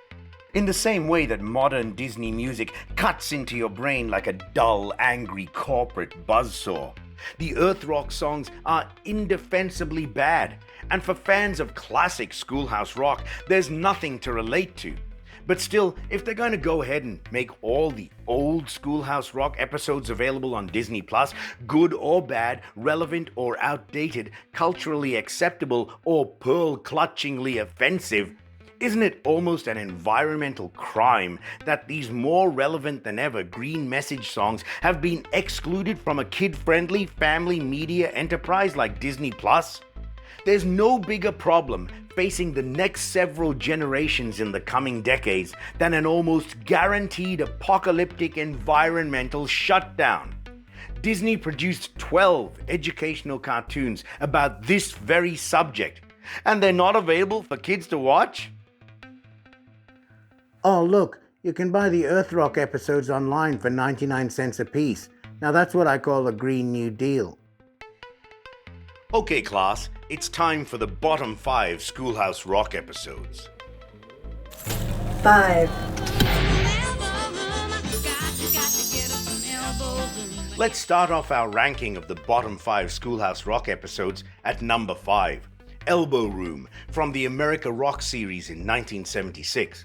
In the same way that modern Disney music cuts into your brain like a dull, angry corporate buzzsaw, the Earth Rock songs are indefensibly bad, and for fans of classic Schoolhouse Rock, there's nothing to relate to. But still, if they're going to go ahead and make all the old Schoolhouse Rock episodes available on Disney Plus, good or bad, relevant or outdated, culturally acceptable or pearl-clutchingly offensive, isn't it almost an environmental crime that these more relevant than ever green message songs have been excluded from a kid-friendly family media enterprise like Disney Plus? There's no bigger problem facing the next several generations in the coming decades than an almost guaranteed apocalyptic environmental shutdown. Disney produced 12 educational cartoons about this very subject, and they're not available for kids to watch? Oh, look, you can buy the Earth Rock episodes online for 99 cents a piece. Now that's what I call a Green New Deal. Okay, class, it's time for the bottom 5 Schoolhouse Rock episodes. 5. Let's start off our ranking of the bottom 5 Schoolhouse Rock episodes at number 5, Elbow Room, from the America Rock series in 1976.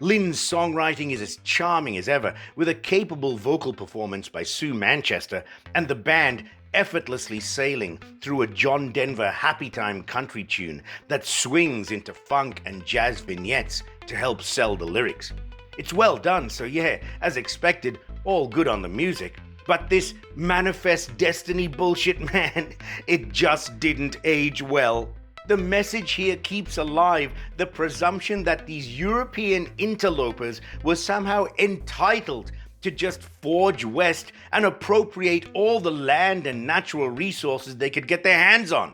Lynn's songwriting is as charming as ever, with a capable vocal performance by Sue Manchester and the band effortlessly sailing through a John Denver happy time country tune that swings into funk and jazz vignettes to help sell the lyrics. It's well done, so yeah, as expected, all good on the music. But this Manifest Destiny bullshit, man, it just didn't age well. The message here keeps alive the presumption that these European interlopers were somehow entitled to just forge west and appropriate all the land and natural resources they could get their hands on.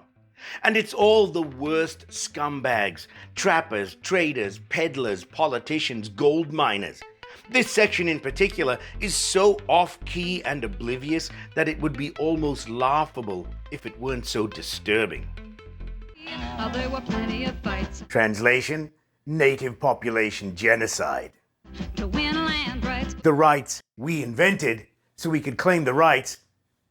And it's all the worst scumbags, trappers, traders, peddlers, politicians, gold miners. This section in particular is so off-key and oblivious that it would be almost laughable if it weren't so disturbing. There were plenty of fights. Translation: native population genocide. To win land rights, The rights we invented, so we could claim the rights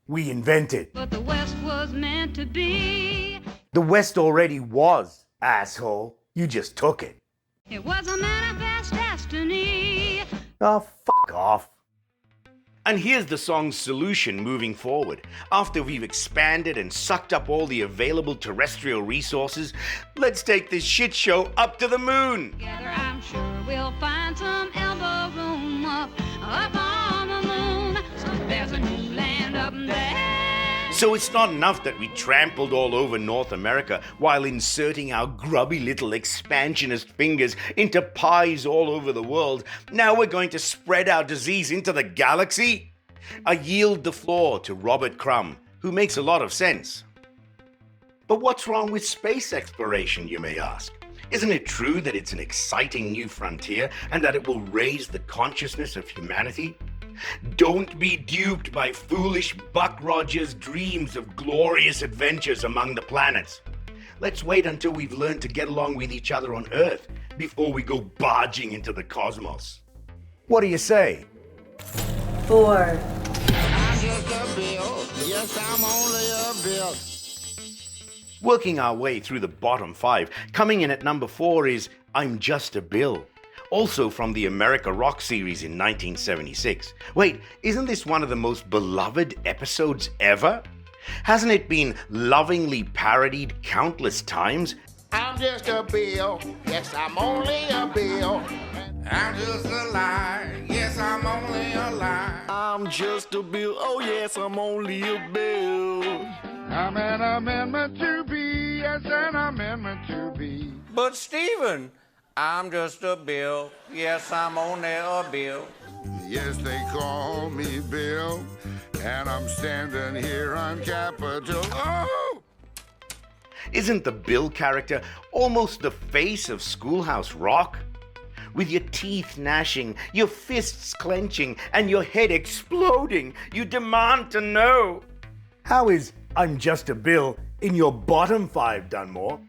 we invented. but the West was meant to be. The West already was, asshole. You just took it. It was a manifest destiny. Oh, fuck off. And here's the song's solution moving forward. After we've expanded and sucked up all the available terrestrial resources, let's take this shit show up to the moon. Together, I'm sure we'll find some elbow room up on the moon. So there's a new land up there. So it's not enough that we trampled all over North America while inserting our grubby little expansionist fingers into pies all over the world. Now we're going to spread our disease into the galaxy? I yield the floor to Robert Crumb, who makes a lot of sense. But what's wrong with space exploration, you may ask? Isn't it true that it's an exciting new frontier and that it will raise the consciousness of humanity? Don't be duped by foolish Buck Rogers' dreams of glorious adventures among the planets. Let's wait until we've learned to get along with each other on Earth before we go barging into the cosmos. What do you say? 4. I'm just a bill. Yes, I'm only a bill. Working our way through the bottom 5, coming in at number 4 is I'm Just a Bill. Also from the America Rock series in 1976. Wait, isn't this one of the most beloved episodes ever? Hasn't it been lovingly parodied countless times? I'm just a bill. Yes, I'm only a bill. I'm just a lie. Yes, I'm only a lie. I'm just a bill. Oh, yes, I'm only a bill. I'm an amendment to be. Yes, an amendment to be. But Stephen, I'm just a bill. Yes, I'm only a bill. Yes, they call me Bill, and I'm standing here on Capitol. Oh! Isn't the Bill character almost the face of Schoolhouse Rock? With your teeth gnashing, your fists clenching, and your head exploding, you demand to know. How is I'm Just a Bill in your bottom 5, Dunmore?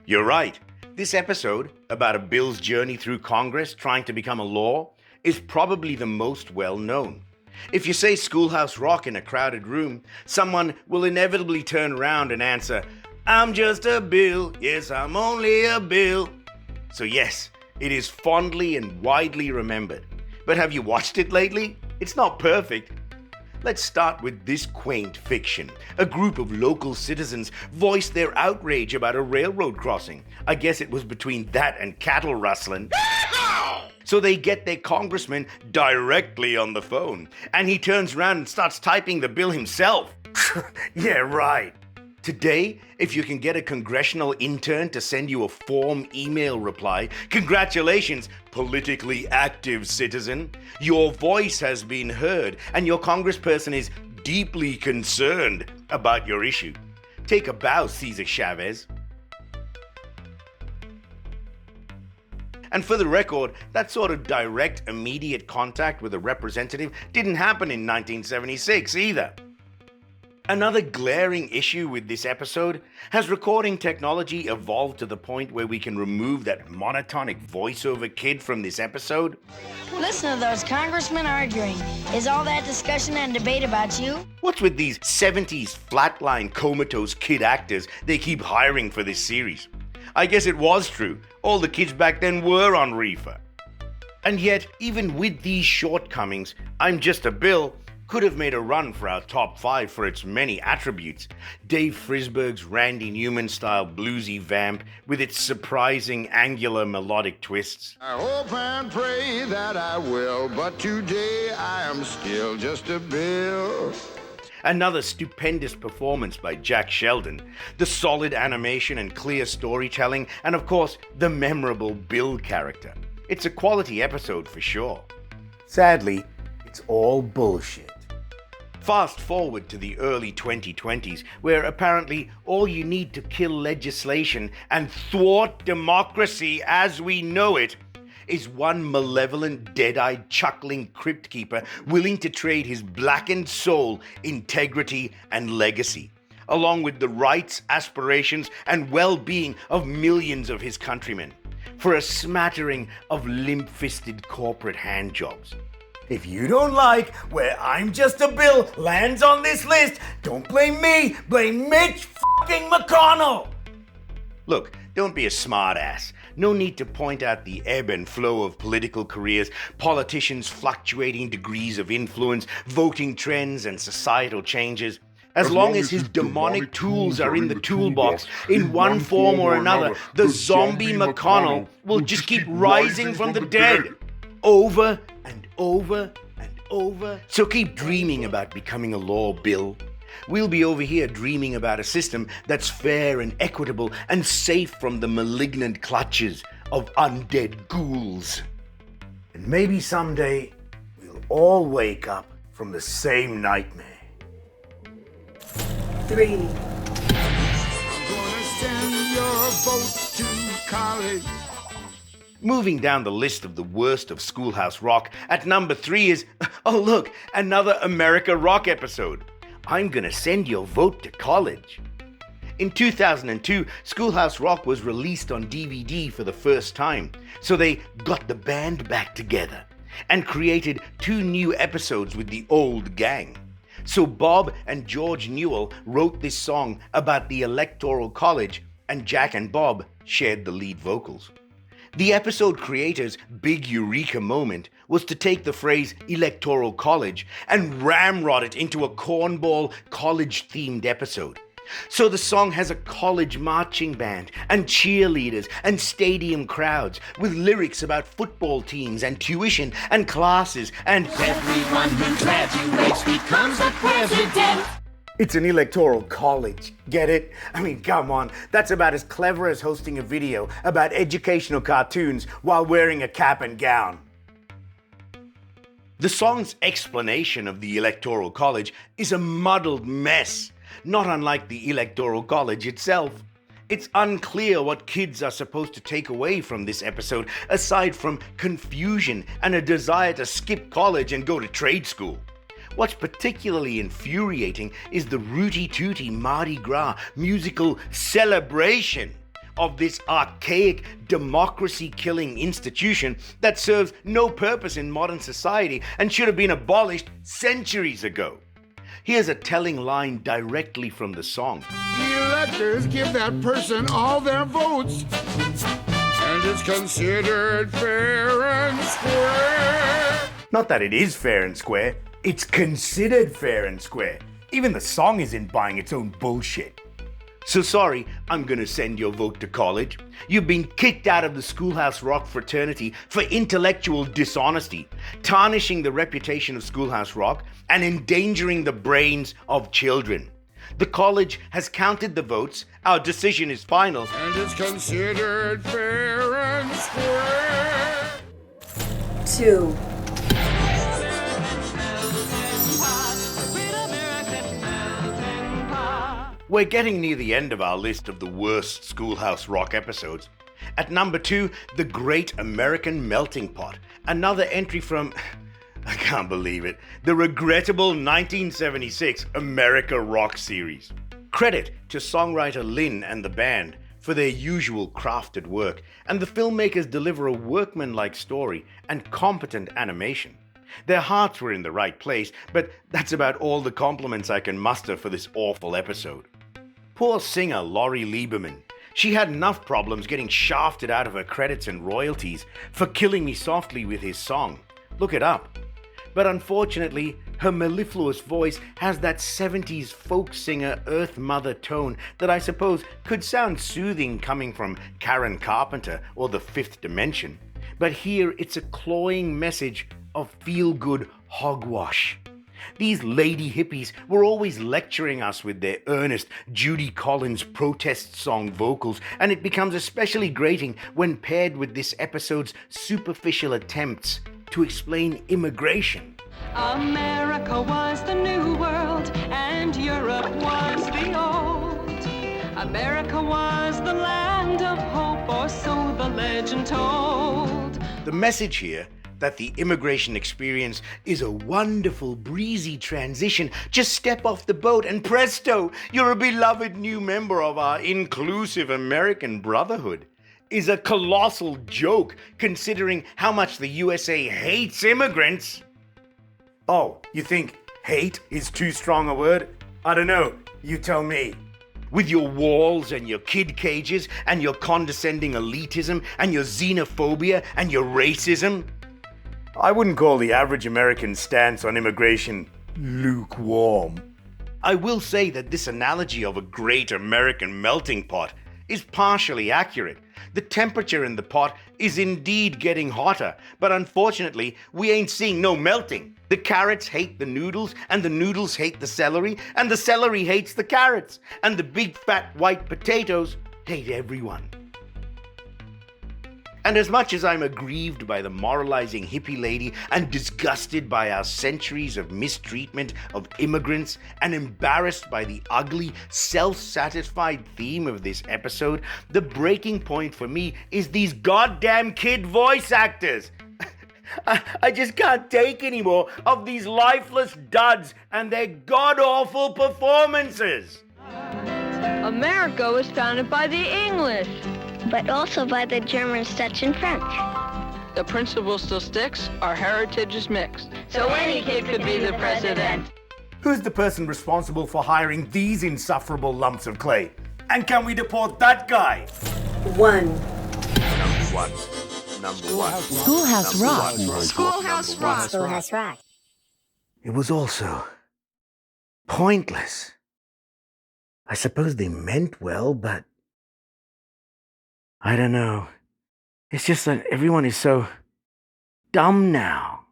You're right. This episode, about a bill's journey through Congress trying to become a law, is probably the most well-known. If you say Schoolhouse Rock in a crowded room, someone will inevitably turn around and answer, I'm just a bill, yes, I'm only a bill. So yes, it is fondly and widely remembered. But have you watched it lately? It's not perfect. Let's start with this quaint fiction. A group of local citizens voiced their outrage about a railroad crossing. I guess it was between that and cattle rustling. So they get their congressman directly on the phone, and he turns around and starts typing the bill himself. Yeah, right. Today, if you can get a congressional intern to send you a form email reply, congratulations, politically active citizen. Your voice has been heard, and your congressperson is deeply concerned about your issue. Take a bow, Cesar Chavez. And for the record, that sort of direct, immediate contact with a representative didn't happen in 1976 either. Another glaring issue with this episode, has recording technology evolved to the point where we can remove that monotonic voiceover kid from this episode? Listen to those congressmen arguing. Is all that discussion and debate about you? What's with these 70s flatline comatose kid actors they keep hiring for this series? I guess it was true. All the kids back then were on reefer. And yet, even with these shortcomings, I'm Just a Bill could have made a run for our top 5 for its many attributes. Dave Frisberg's Randy Newman-style bluesy vamp with its surprising angular melodic twists. I hope and pray that I will, but today I am still just a bill. Another stupendous performance by Jack Sheldon, the solid animation and clear storytelling, and of course, the memorable Bill character. It's a quality episode for sure. Sadly, it's all bullshit. Fast forward to the early 2020s, where apparently all you need to kill legislation and thwart democracy as we know it is one malevolent, dead-eyed, chuckling crypt keeper willing to trade his blackened soul, integrity, and legacy, along with the rights, aspirations, and well-being of millions of his countrymen. for a smattering of limp-fisted corporate handjobs. If you don't like where I'm just a bill lands on this list, don't blame me, blame Mitch fucking McConnell! Look, don't be a smartass. No need to point out the ebb and flow of political careers, politicians' fluctuating degrees of influence, voting trends, and societal changes. As long as his demonic tools are in the toolbox, in one form or another, the zombie McConnell will just keep rising from the dead. Over and over and over. So keep dreaming about becoming a law, Bill. We'll be over here dreaming about a system that's fair and equitable and safe from the malignant clutches of undead ghouls. And maybe someday we'll all wake up from the same nightmare. 3. I'm gonna send your vote to college. Moving down the list of the worst of Schoolhouse Rock, at number 3 is, oh look, another America Rock episode. I'm gonna send your vote to college. In 2002, Schoolhouse Rock was released on DVD for the first time, so they got the band back together and created 2 new episodes with the old gang. So Bob and George Newell wrote this song about the Electoral College, and Jack and Bob shared the lead vocals. The episode creators' big eureka moment was to take the phrase Electoral College and ramrod it into a cornball college-themed episode. So the song has a college marching band and cheerleaders and stadium crowds with lyrics about football teams and tuition and classes and everyone who graduates becomes a president. It's an electoral college, get it? I mean, come on, that's about as clever as hosting a video about educational cartoons while wearing a cap and gown. The song's explanation of the Electoral College is a muddled mess, not unlike the Electoral College itself. It's unclear what kids are supposed to take away from this episode, aside from confusion and a desire to skip college and go to trade school. What's particularly infuriating is the rooty-tooty Mardi Gras musical celebration of this archaic democracy-killing institution that serves no purpose in modern society and should have been abolished centuries ago. Here's a telling line directly from the song. The electors give that person all their votes, and it's considered fair and square. Not that it is fair and square. It's considered fair and square. Even the song isn't buying its own bullshit. So sorry, I'm gonna send your vote to college. You've been kicked out of the Schoolhouse Rock fraternity for intellectual dishonesty, tarnishing the reputation of Schoolhouse Rock and endangering the brains of children. The college has counted the votes. Our decision is final. And it's considered fair and square. 2. We're getting near the end of our list of the worst Schoolhouse Rock episodes. At number 2, The Great American Melting Pot, another entry from, I can't believe it, the regrettable 1976 America Rock series. Credit to songwriter Lynn and the band for their usual crafted work, and the filmmakers deliver a workmanlike story and competent animation. Their hearts were in the right place, but that's about all the compliments I can muster for this awful episode. Poor singer Laurie Lieberman. She had enough problems getting shafted out of her credits and royalties for Killing Me Softly with his song. Look it up. But unfortunately, her mellifluous voice has that 70s folk singer Earth Mother tone that I suppose could sound soothing coming from Karen Carpenter or The Fifth Dimension. But here it's a cloying message of feel-good hogwash. These lady hippies were always lecturing us with their earnest Judy Collins protest song vocals, and it becomes especially grating when paired with this episode's superficial attempts to explain immigration. America was the new world and Europe was the old. America was the land of hope, or so the legend told. The message here that the immigration experience is a wonderful, breezy transition. Just step off the boat and presto, you're a beloved new member of our inclusive American brotherhood. is a colossal joke considering how much the USA hates immigrants. Oh, you think hate is too strong a word? I don't know, you tell me. With your walls and your kid cages and your condescending elitism and your xenophobia and your racism, I wouldn't call the average American stance on immigration lukewarm. I will say that this analogy of a great American melting pot is partially accurate. The temperature in the pot is indeed getting hotter, but unfortunately, we ain't seeing no melting. The carrots hate the noodles, and the noodles hate the celery, and the celery hates the carrots, and the big fat white potatoes hate everyone. And as much as I'm aggrieved by the moralizing hippie lady and disgusted by our centuries of mistreatment of immigrants and embarrassed by the ugly, self-satisfied theme of this episode, the breaking point for me is these goddamn kid voice actors. I just can't take any more of these lifeless duds and their god-awful performances. America was founded by the English, but also by the Germans, Dutch, and French. The principle still sticks, our heritage is mixed. So any kid could be the president. Who's the person responsible for hiring these insufferable lumps of clay? And can we deport that guy? Number one. Schoolhouse Rock. Schoolhouse Rock. Schoolhouse Rock. It was also pointless. I suppose they meant well, but I don't know. It's just that everyone is so dumb now.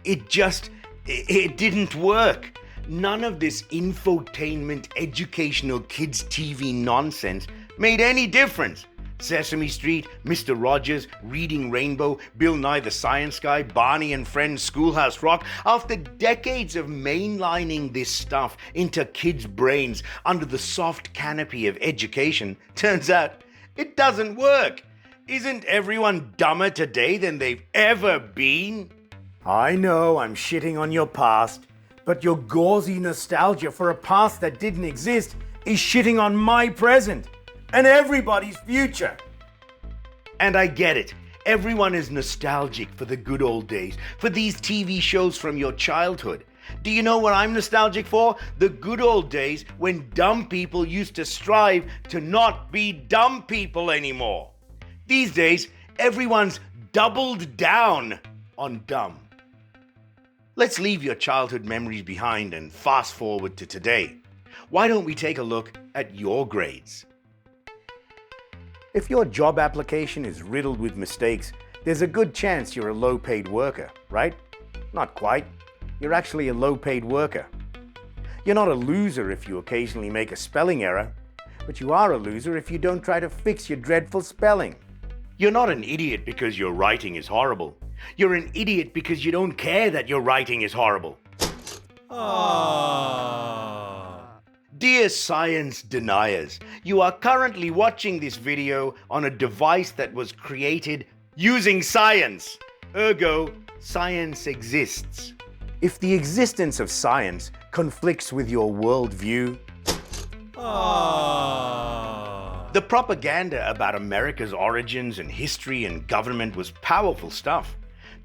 It didn't work. None of this infotainment, educational kids' TV nonsense made any difference. Sesame Street, Mr. Rogers, Reading Rainbow, Bill Nye the Science Guy, Barney and Friends, Schoolhouse Rock. After decades of mainlining this stuff into kids' brains under the soft canopy of education, turns out it doesn't work. Isn't everyone dumber today than they've ever been? I know I'm shitting on your past, but your gauzy nostalgia for a past that didn't exist is shitting on my present and everybody's future. And I get it. Everyone is nostalgic for the good old days, for these TV shows from your childhood. Do you know what I'm nostalgic for? The good old days when dumb people used to strive to not be dumb people anymore. These days, everyone's doubled down on dumb. Let's leave your childhood memories behind and fast forward to today. Why don't we take a look at your grades? If your job application is riddled with mistakes, there's a good chance you're a low-paid worker, right? Not quite. You're actually a low-paid worker. You're not a loser if you occasionally make a spelling error, but you are a loser if you don't try to fix your dreadful spelling. You're not an idiot because your writing is horrible. You're an idiot because you don't care that your writing is horrible. Dear science deniers, you are currently watching this video on a device that was created using science. Ergo, science exists. If the existence of science conflicts with your worldview, the propaganda about America's origins and history and government was powerful stuff.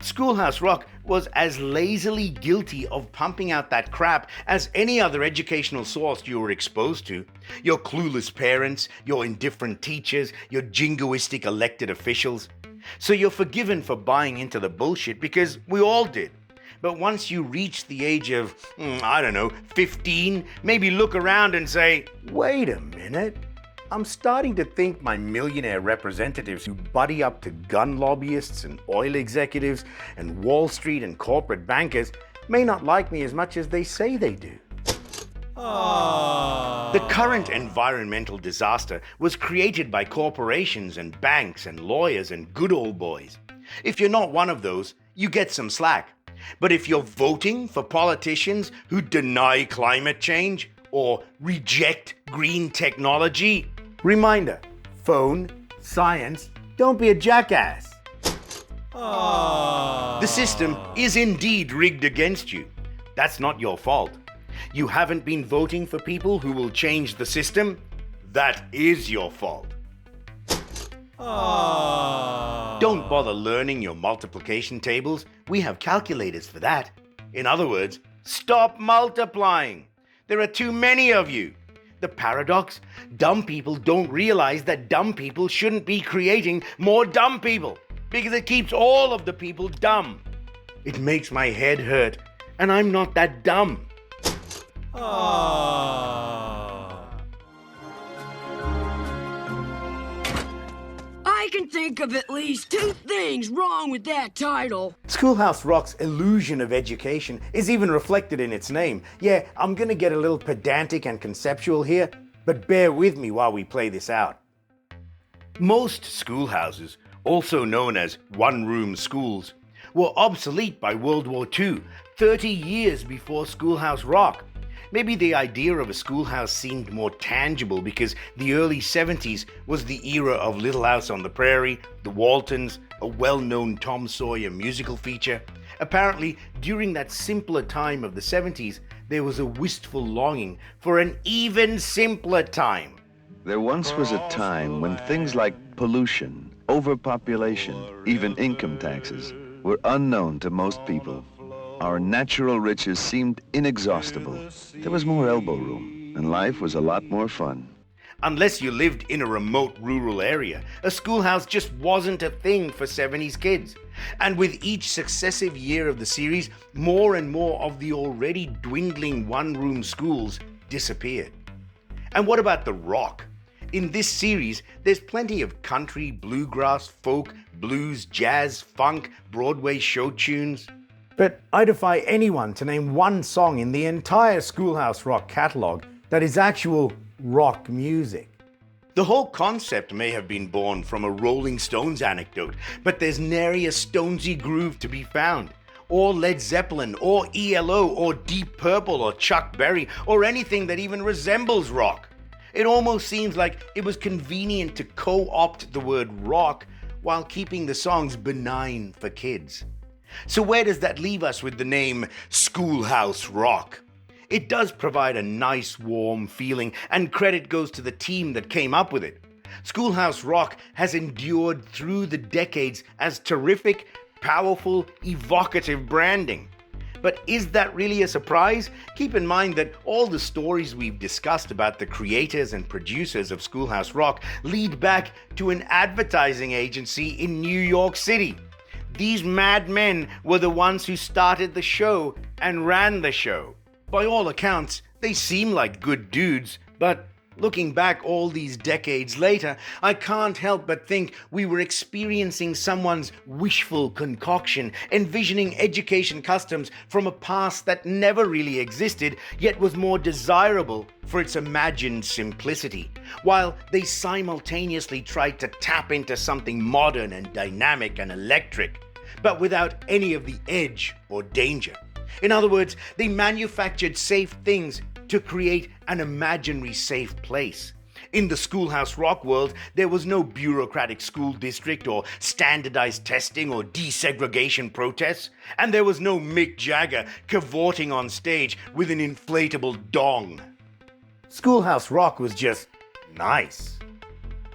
Schoolhouse Rock was as lazily guilty of pumping out that crap as any other educational source you were exposed to. Your clueless parents, your indifferent teachers, your jingoistic elected officials. So you're forgiven for buying into the bullshit because we all did. But once you reach the age of, 15, maybe look around and say, wait a minute. I'm starting to think my millionaire representatives who buddy up to gun lobbyists and oil executives and Wall Street and corporate bankers may not like me as much as they say they do. The current environmental disaster was created by corporations and banks and lawyers and good old boys. If you're not one of those, you get some slack. But if you're voting for politicians who deny climate change or reject green technology, reminder, phone, science, don't be a jackass. The system is indeed rigged against you. That's not your fault. You haven't been voting for people who will change the system. That is your fault. Don't bother learning your multiplication tables. We have calculators for that. In other words, stop multiplying. There are too many of you. The paradox? Dumb people don't realize that dumb people shouldn't be creating more dumb people because it keeps all of the people dumb. It makes my head hurt, and I'm not that dumb. I can think of at least 2 things wrong with that title. Schoolhouse Rock's illusion of education is even reflected in its name. Yeah, I'm gonna get a little pedantic and conceptual here, but bear with me while we play this out. Most schoolhouses, also known as one-room schools, were obsolete by World War II, 30 years before Schoolhouse Rock. Maybe the idea of a schoolhouse seemed more tangible because the early 70s was the era of Little House on the Prairie, The Waltons, a well-known Tom Sawyer musical feature. Apparently, during that simpler time of the 70s, there was a wistful longing for an even simpler time. There once was a time when things like pollution, overpopulation, even income taxes were unknown to most people. Our natural riches seemed inexhaustible. There was more elbow room, and life was a lot more fun. Unless you lived in a remote rural area, a schoolhouse just wasn't a thing for 70s kids. And with each successive year of the series, more and more of the already dwindling one-room schools disappeared. And what about the rock? In this series, there's plenty of country, bluegrass, folk, blues, jazz, funk, Broadway show tunes. But I defy anyone to name one song in the entire Schoolhouse Rock catalog that is actual rock music. The whole concept may have been born from a Rolling Stones anecdote, but there's nary a Stonesy groove to be found, or Led Zeppelin, or ELO, or Deep Purple, or Chuck Berry, or anything that even resembles rock. It almost seems like it was convenient to co-opt the word rock while keeping the songs benign for kids. So where does that leave us with the name Schoolhouse Rock? It does provide a nice warm feeling, and credit goes to the team that came up with it. Schoolhouse Rock has endured through the decades as terrific, powerful, evocative branding. But is that really a surprise? Keep in mind that all the stories we've discussed about the creators and producers of Schoolhouse Rock lead back to an advertising agency in New York City. These madmen were the ones who started the show and ran the show. By all accounts, they seem like good dudes, but looking back all these decades later, I can't help but think we were experiencing someone's wishful concoction, envisioning education customs from a past that never really existed, yet was more desirable for its imagined simplicity, while they simultaneously tried to tap into something modern and dynamic and electric, but without any of the edge or danger. In other words, they manufactured safe things to create an imaginary safe place. In the Schoolhouse Rock world, there was no bureaucratic school district or standardized testing or desegregation protests, and there was no Mick Jagger cavorting on stage with an inflatable dong. Schoolhouse Rock was just nice.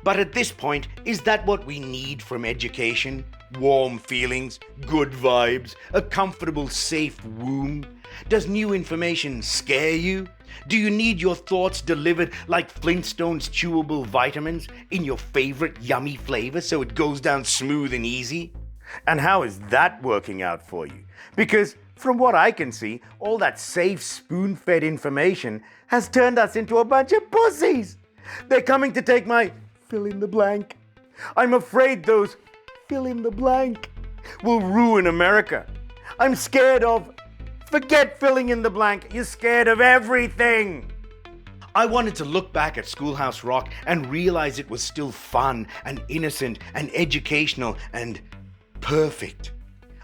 But at this point, is that what we need from education? Warm feelings, good vibes, a comfortable, safe womb? Does new information scare you? Do you need your thoughts delivered like Flintstones chewable vitamins in your favorite yummy flavor so it goes down smooth and easy? And how is that working out for you? Because from what I can see, all that safe spoon-fed information has turned us into a bunch of pussies. They're coming to take my fill in the blank. I'm afraid those fill in the blank will ruin America. I'm scared of... Forget filling in the blank. You're scared of everything. I wanted to look back at Schoolhouse Rock and realize it was still fun and innocent and educational and perfect.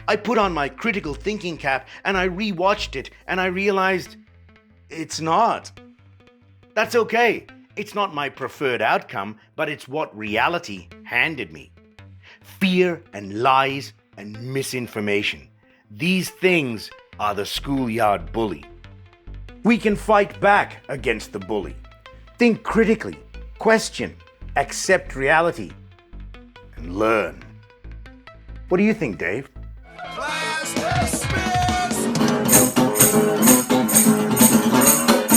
I put on my critical thinking cap and I rewatched it and I realized it's not. That's okay. It's not my preferred outcome, but it's what reality handed me. Fear and lies and misinformation. These things are the schoolyard bully. We can fight back against the bully. Think critically, question, accept reality. and learn. What do you think, Dave?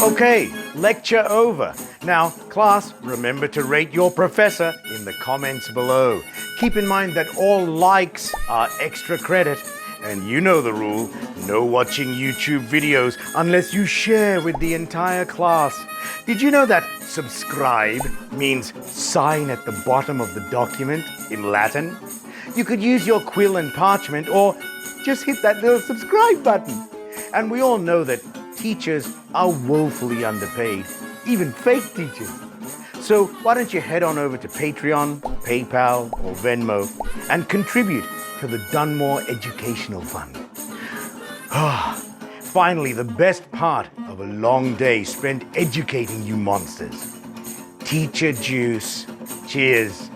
Okay, lecture over. Now, class, remember to rate your professor in the comments below. Keep in mind that all likes are extra credit. And you know the rule, no watching YouTube videos unless you share with the entire class. Did you know that subscribe means sign at the bottom of the document in Latin? You could use your quill and parchment or just hit that little subscribe button. And we all know that teachers are woefully underpaid, even fake teachers. So why don't you head on over to Patreon, PayPal, or Venmo and contribute to the Dunmore Educational Fund. Finally, the best part of a long day spent educating you monsters. Teacher juice. Cheers.